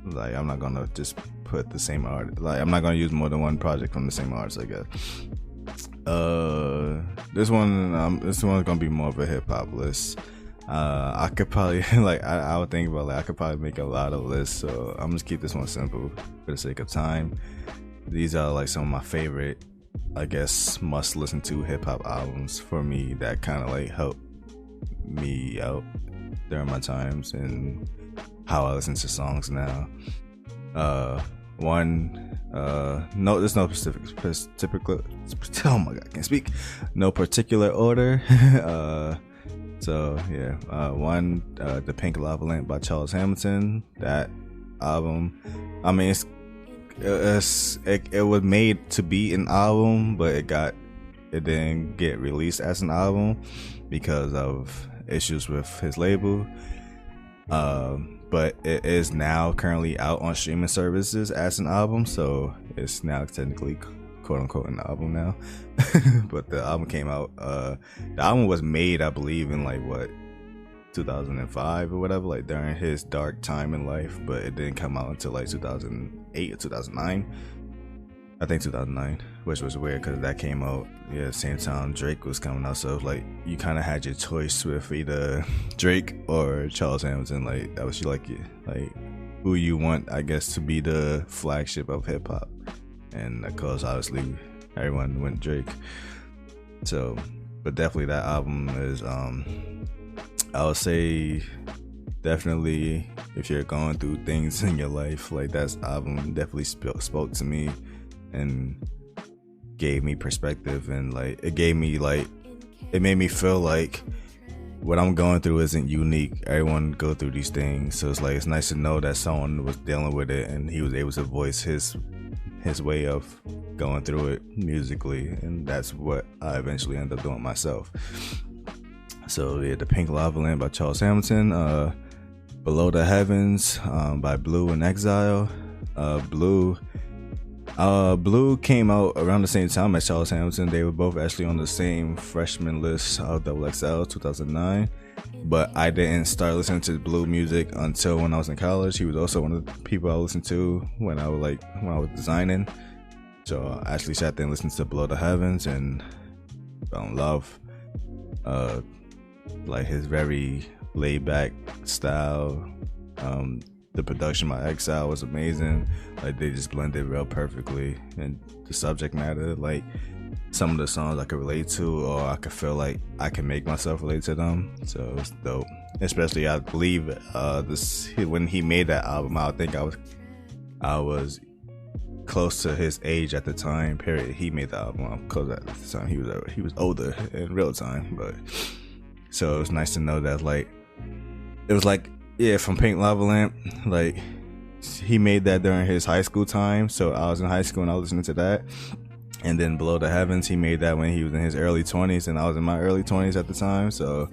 Like, I'm not gonna just put the same art, like I'm not gonna use more than one project from the same artist, I guess. This one's gonna be more of a hip-hop list. I could probably like I would think about, like, I could probably make a lot of lists, so I'm just keep this one simple for the sake of time. These are like some of my favorite, I guess, must listen to hip-hop albums for me that kind of like help me out during my times and how I listen to songs now. No, there's no typical. Oh my god, I can't speak. No particular order. So yeah, one, The Pink Lava Lamp by Charles Hamilton. That album, I mean, it was made to be an album, but it didn't get released as an album because of issues with his label. But it is now currently out on streaming services as an album, so it's now technically quote unquote an album now. But the album came out, the album was made, I believe, in like 2005 or whatever, like during his dark time in life, but it didn't come out until like 2008 or 2009. I think 2009, which was weird because that came out same time Drake was coming out, so like you kind of had your choice with either Drake or Charles Hamilton. Like that was like who you want, I guess, to be the flagship of hip hop, and of course obviously everyone went Drake. So, but definitely that album is I would say definitely if you're going through things in your life, like that album definitely spoke to me and gave me perspective, and like it made me feel like what I'm going through isn't unique. Everyone go through these things, so it's like it's nice to know that someone was dealing with it and he was able to voice his way of going through it musically, and that's what I eventually ended up doing myself. So yeah, The Pink Lava Lamp by Charles Hamilton, Below the Heavens by Blue and Exile. Blue came out around the same time as Charles Hamilton. They were both actually on the same freshman list of XXL 2009, but I didn't start listening to Blue music until when I was in college. He was also one of the people I listened to when I was designing. So I actually sat there and listened to Below the Heavens and fell in love. Like his very laid back style. The production by Exile was amazing. Like they just blended real perfectly, and the subject matter, like some of the songs I could relate to, or I could feel like I can make myself relate to them. So it's dope. Especially, I believe when he made that album, I think I was close to his age at the time period he made the album, because at the time he was older in real time. But so it was nice to know that, like, it was like, yeah, from Pink Lava Lamp, like he made that during his high school time, so I was in high school and I was listening to that. And then Below the Heavens, he made that when he was in his early 20s and I was in my early 20s at the time. So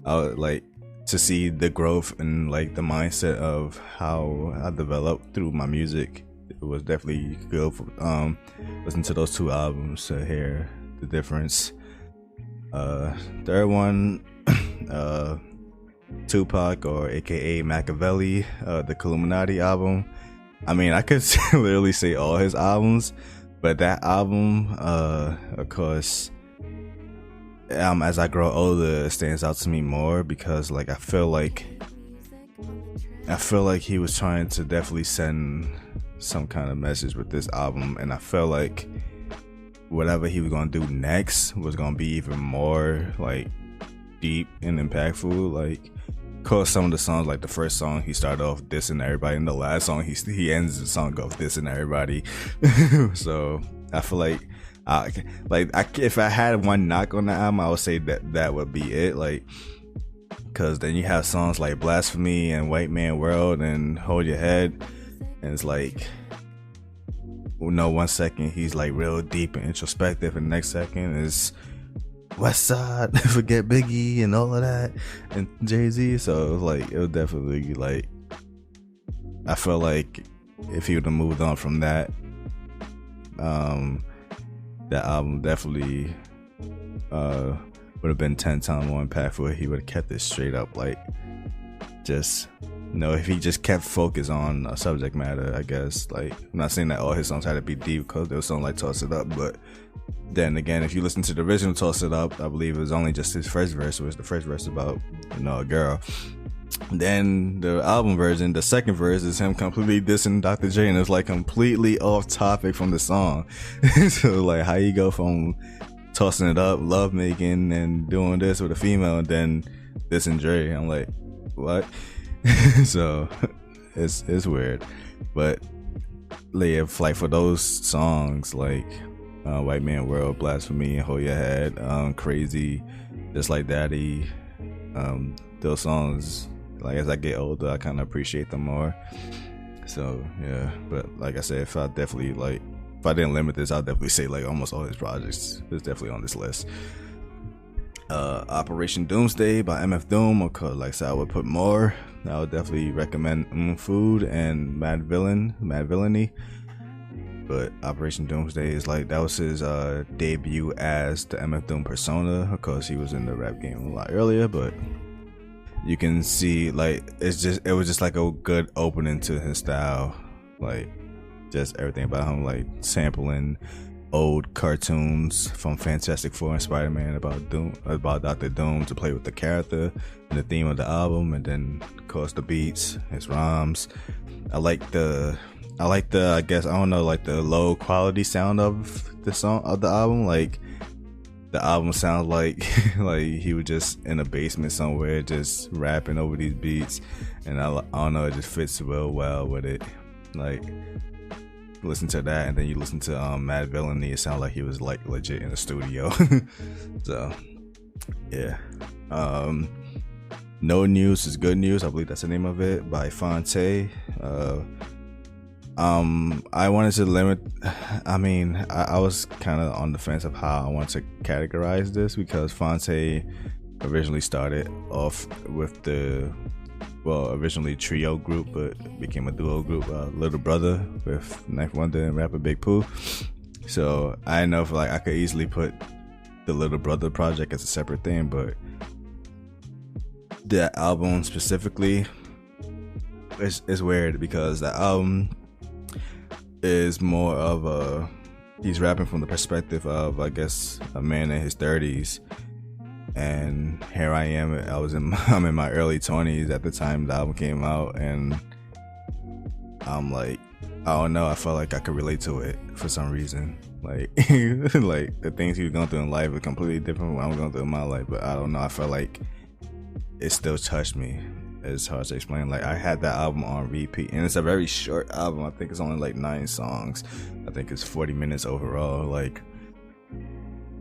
I would like to see the growth and like the mindset of how I developed through my music. It was definitely good for listen to those two albums to hear the difference. Third one, Tupac, or aka Machiavelli, the Illuminati album. I mean, I could literally say all his albums, but that album, of course, as I grow older, it stands out to me more because, like, I feel like he was trying to definitely send some kind of message with this album, and I feel like whatever he was gonna do next was gonna be even more like deep and impactful. Like, of course, some of the songs, like the first song, he started off dissing everybody, and the last song he ends the song off dissing everybody. So I feel like if I had one knock on the album, I would say that would be it. Like, because then you have songs like Blasphemy and White Man World and Hold Your Head, and it's like, well, no, 1 second he's like real deep and introspective, and the next second is West Side, forget Biggie and all of that, and Jay-Z. So it was like, it was definitely like, I felt like if he would have moved on from that, that album definitely would have been 10 times more impactful if he would have kept it straight up, like, just, you know, if he just kept focus on a subject matter, I guess. Like, I'm not saying that all his songs had to be deep, because there was something like Toss It Up, but then again, if you listen to the original Toss It Up, I believe it was only just his first verse, was the first verse about, you know, a girl. Then the album version, the second verse is him completely dissing Dr. J, and it's like completely off topic from the song. So like, how you go from tossing it up, love making, and doing this with a female, and then dissing Dre? I'm like, what? So it's weird, but like, for those songs like White Man World, Blasphemy, Hold Your Head, Crazy, Just Like Daddy, those songs, like, as I get older, I kind of appreciate them more. So yeah, but like I said, if I didn't limit this, I'll definitely say like almost all his projects is definitely on this list. Operation Doomsday by MF Doom, or like I said, I would put more. I would definitely recommend Food and Mad Villainy. But Operation Doomsday is like, that was his debut as the MF Doom persona, because he was in the rap game a lot earlier. But you can see, like, it was just like a good opening to his style, like just everything about him, like sampling old cartoons from Fantastic Four and Spider-Man about Dr. Doom to play with the character and the theme of the album, and then of course the beats, his rhymes. I like the I guess, I don't know, like the low quality sound of the album. Like, the album sounds like like he was just in a basement somewhere just rapping over these beats, and I don't know, it just fits well with it. Like, listen to that, and then you listen to Mad Villainy, it sounds like he was like legit in the studio. So yeah. No News is Good News, I believe that's the name of it, by Fonte. I wanted to limit, I mean, I was kind of on the fence of how I want to categorize this, because Fonte originally started off with originally trio group, but became a duo group, Little Brother, with Knife Wonder and rapper Big Pooh. So I know, like, I could easily put the Little Brother project as a separate thing, but that album specifically is weird, because that album is more of he's rapping from the perspective of, I guess, a man in his 30s, and here I am, I'm in my early 20s at the time the album came out, and I'm like, I don't know, I felt like I could relate to it for some reason. Like, like the things he was going through in life are completely different from what I'm going through in my life, but I don't know, I felt like it still touched me. It's hard to explain. Like, I had that album on repeat, and it's a very short album. I think it's only like 9 songs. I think it's 40 minutes overall. Like,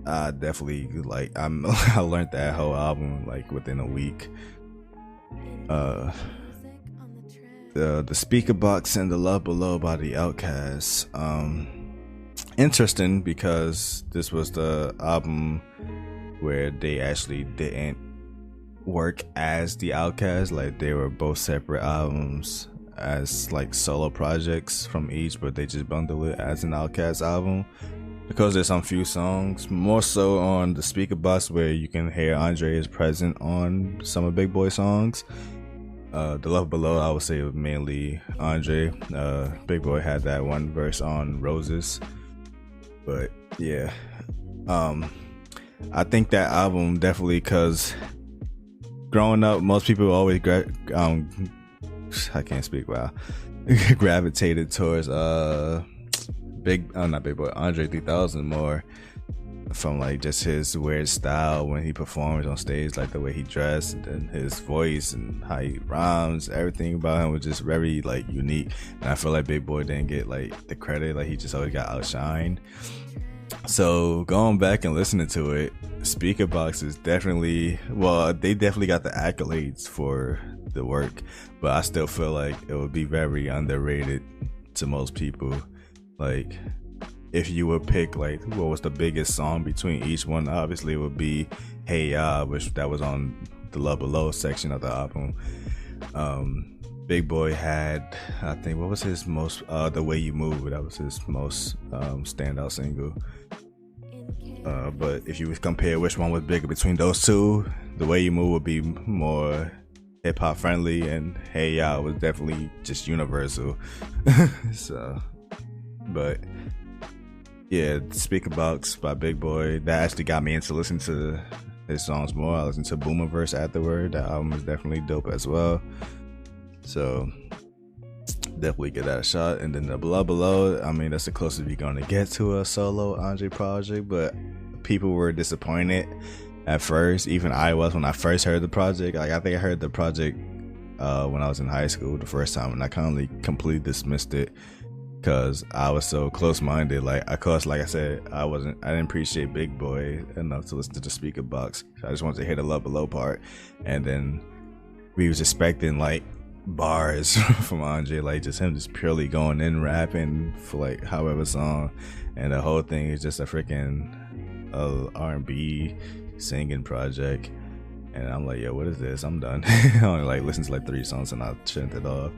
I definitely, like, I learned that whole album like within a week. The Speaker Box and The Love Below by the Outkast. Interesting, because this was the album where they actually didn't work as the Outkast. Like, they were both separate albums as like solo projects from each, but they just bundle it as an Outkast album, because there's some few songs, more so on the Speaker Box, where you can hear Andre is present on some of Big Boy songs. The Love Below, I would say, was mainly Andre. Big Boy had that one verse on Roses, but yeah, I think that album definitely, because growing up, most people always I can't speak well, gravitated towards not Big Boy, Andre 3000 more, from like just his weird style when he performs on stage, like the way he dressed and his voice and how he rhymes. Everything about him was just very like unique, and I feel like Big Boy didn't get like the credit. Like, he just always got outshined. So going back and listening to it, Speaker Box is definitely, well, they definitely got the accolades for the work, but I still feel like it would be very underrated to most people. Like, if you would pick like what was the biggest song between each one, obviously it would be Hey Ya, which that was on the Love Below section of the album. Big Boy had, I think, what was his most The Way You Move, that was his most standout single. But if you would compare which one was bigger between those two, The Way You Move would be more hip-hop friendly, and Hey Ya was definitely just universal. So, but yeah, Speaker Box by Big Boy, that actually got me into listening to his songs more. I listened to Boomerverse afterward. That album is definitely dope as well. So definitely give that a shot. And then the Below, I mean, that's the closest we're gonna get to a solo Andre project, but people were disappointed at first. Even I was when I first heard the project. Like, I think I heard the project when I was in high school the first time, and I kind of completely dismissed it because I was so close-minded. Like, of course, like I said, I didn't appreciate Big Boy enough to listen to the Speaker Box. I just wanted to hear the Love Below part, and then we was expecting like bars from Andre, like just him just purely going in rapping for like however song, and the whole thing is just a freaking R&B singing project. And I'm like, yo, what is this? I'm done. I only like listened to like 3 songs and I turned it off.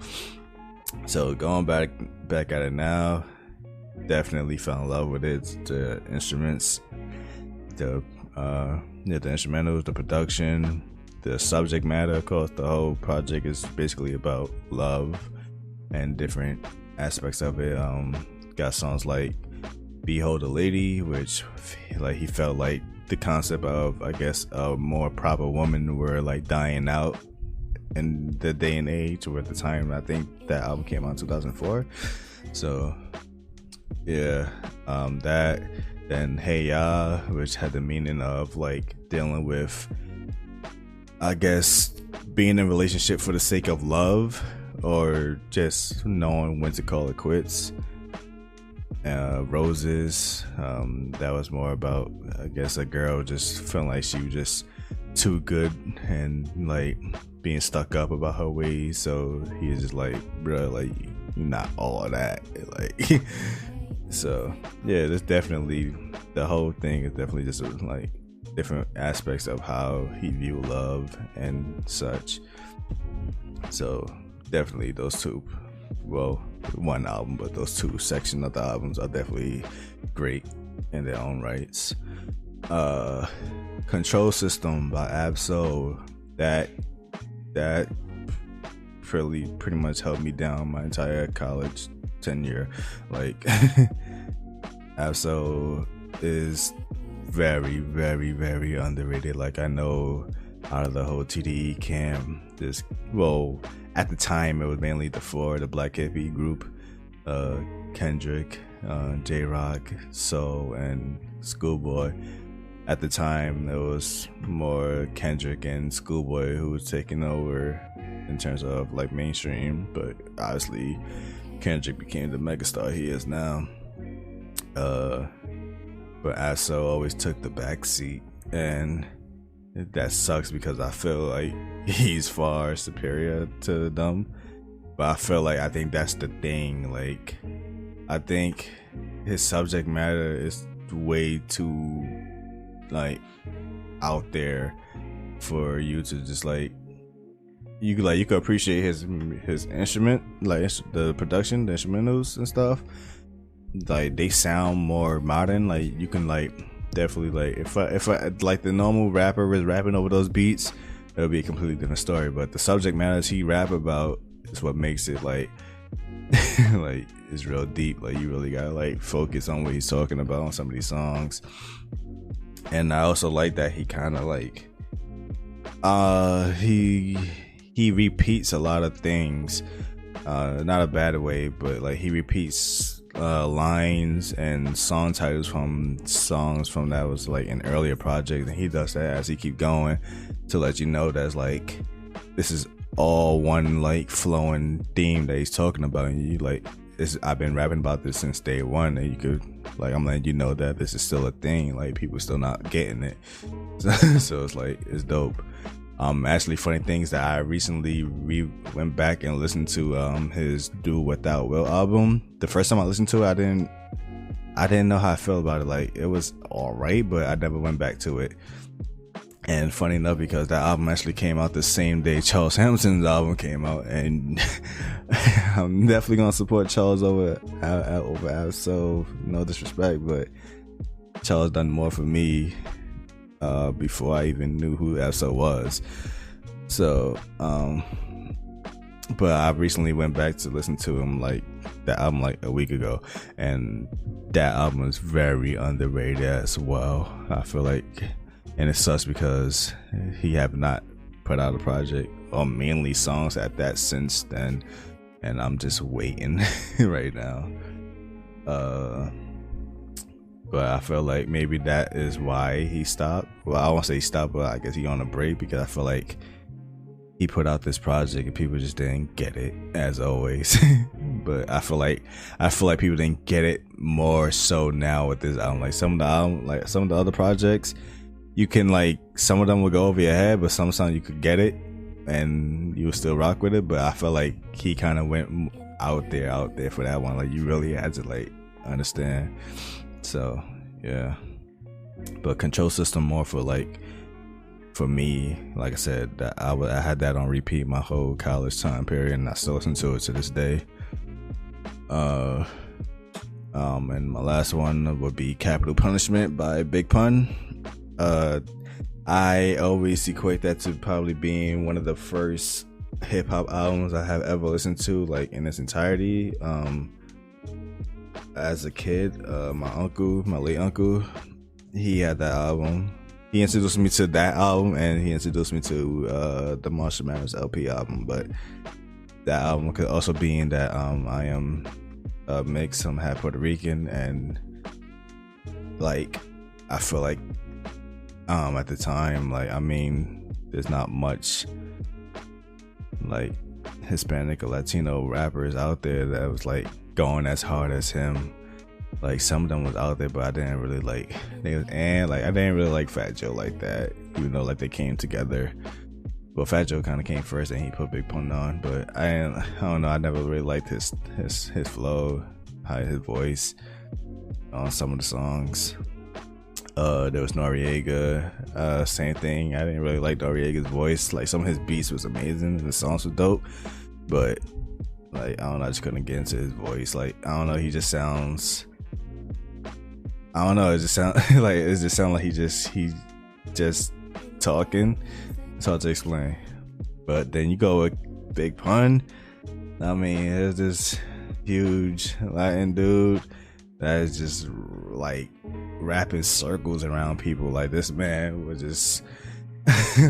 So going back at it now, definitely fell in love with it. The instruments, the instrumentals, the production, the subject matter. Of course, the whole project is basically about love and different aspects of it. Got songs like Behold a Lady, which like he felt like the concept of, I guess, a more proper woman were like dying out in the day and age, or at the time. I think that album came out in 2004. So yeah, that, then Hey Ya, which had the meaning of like dealing with, I guess, being in a relationship for the sake of love, or just knowing when to call it quits. Roses, that was more about, I guess, a girl just feeling like she was just too good and like being stuck up about her ways. So he was just like, bro, like, you're not all of that. Like, so yeah, there's definitely, the whole thing is definitely just like different aspects of how he viewed love and such. So definitely those two, well, one album, but those 2 sections of the albums are definitely great in their own rights. Control System by Ab-Soul, that pretty much held me down my entire college tenure. Like, Ab-Soul is very, very, very underrated. Like, I know out of the whole TDE camp, at the time it was mainly the Black Hippie group, Kendrick, J-Rock, Soul, and Schoolboy. At the time it was more Kendrick and Schoolboy who was taking over in terms of like mainstream, but obviously Kendrick became the megastar he is now. But Ab-Soul always took the back seat, and that sucks because I feel like he's far superior to them. But I think that's the thing. Like, I think his subject matter is way too like out there for you to just like, you could appreciate his instrument, like the production, the instrumentals and stuff. Like, they sound more modern. Like, you can like definitely, like, if I like the normal rapper is rapping over those beats, it'll be a completely different story. But the subject matters he rap about is what makes it like like, it's real deep. Like, you really gotta like focus on what he's talking about on some of these songs. And I also like that he kind of like he repeats a lot of things, not a bad way, but like he repeats lines and song titles from songs from that was like an earlier project, and he does that as he keep going to let you know that's like, this is all one like flowing theme that he's talking about, and you like, I've been rapping about this since day one, and you could like, I'm letting you know that this is still a thing, like people still not getting it. So it's like, it's dope. Actually, funny things that I recently went back and listened to his Do Without Will album. The first time I listened to it, I didn't know how I felt about it. Like, it was alright, but I never went back to it. And funny enough, because that album actually came out the same day Charles Hamilton's album came out, and I'm definitely gonna support Charles over Ab-Soul. No disrespect, but Charles done more for me before I even knew who Ab-Soul was. So, but I recently went back to listen to him, like, that album like a week ago, and that album is very underrated as well. I feel like, and it sucks because he have not put out a project or mainly songs at that since then, and I'm just waiting right now. But I feel like maybe that is why he stopped. Well, I won't say he stopped, but I guess he on a break, because I feel like he put out this project and people just didn't get it, as always. But I feel like people didn't get it more so now with this album. Like some of the other projects, you can, like, some of them will go over your head, but sometimes you could get it and you will still rock with it. But I feel like he kind of went out there for that one. Like, you really had to, like, understand. So yeah, but Control System more for, like, for me, like I said, that I had that on repeat my whole college time period, and I still listen to it to this day. And my last one would be Capital Punishment by Big Pun. I always equate that to probably being one of the first hip hop albums I have ever listened to, like, in its entirety. As a kid, my late uncle, he had that album. He introduced me to that album, and he introduced me to the Marshall Mathers LP album. But that album could also be in that I am mixed, I'm half Puerto Rican, and, like, I feel like at the time, like, I mean, there's not much, like, Hispanic or Latino rappers out there that was, like, going as hard as him. Like, some of them was out there, but I didn't really like. I didn't really like Fat Joe like that, even though, like, they came together. But Fat Joe kind of came first, and he put Big Pun on. But I don't know. I never really liked his flow, his voice on some of the songs. There was Noriega, same thing. I didn't really like Noriega's voice. Like, some of his beats was amazing, the songs were dope, but, like, I don't know, I just couldn't get into his voice. Like, I don't know, he just sounds, I don't know, it just sounds like he just talking. It's hard to explain. But then you go with Big Pun. I mean, it's this huge Latin dude that is just, like, rapping circles around people. Like, this man would just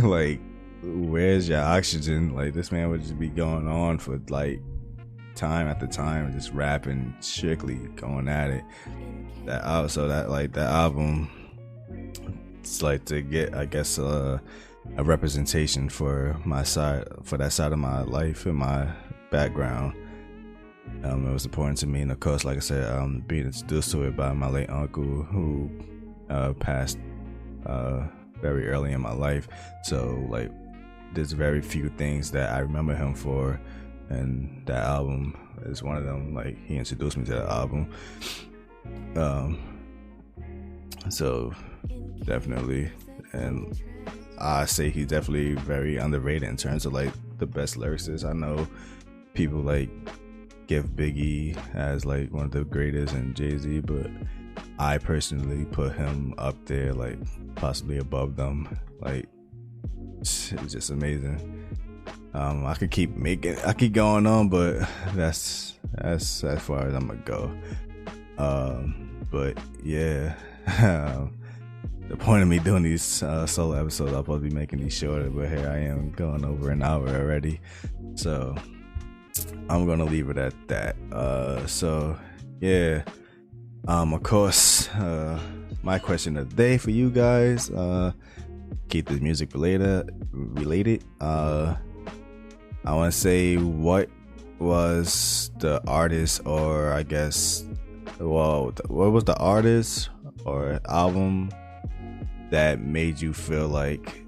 like, where's your oxygen? Like, this man would just be going on for, like, time after time, just rapping, strictly going at it. That album, it's like to get, I guess, a representation for my side, for that side of my life and my background. It was important to me, and of course, like I said, being introduced to it by my late uncle, who passed very early in my life. So, like, there's very few things that I remember him for, and that album is one of them. Like, he introduced me to that album. So definitely, and I say he's definitely very underrated in terms of, like, the best lyricists. I know people, like, give Biggie as, like, one of the greatest, and Jay-Z, but I personally put him up there, like, possibly above them. Like, it's just amazing. I could keep going on, but that's as far as I'm gonna go. But yeah, the point of me doing these solo episodes, I'll probably be making these shorter, but here I am going over an hour already, so I'm gonna leave it at that. So yeah, of course, my question of the day for you guys, keep this music related. I want to say, what was the artist, or I guess, well, what was the artist or album that made you feel like,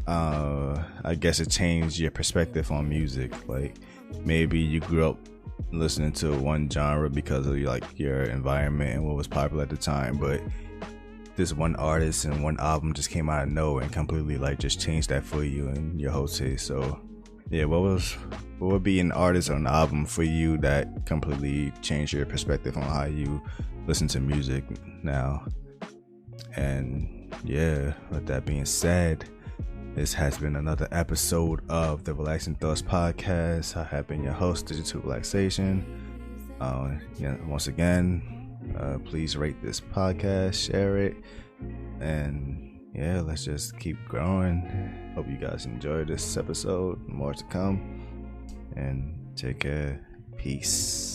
I guess it changed your perspective on music? Like, maybe you grew up listening to one genre because of like your environment and what was popular at the time, but this one artist and one album just came out of nowhere and completely like just changed that for you and your whole taste. So yeah, what would be an artist or an album for you that completely changed your perspective on how you listen to music now? And yeah, with that being said, this has been another episode of the Relaxing Thoughts Podcast. I have been your host, Digital Relaxation. Once again, please rate this podcast, share it, and yeah, let's just keep growing. Hope you guys enjoyed this episode. More to come, and take care. Peace.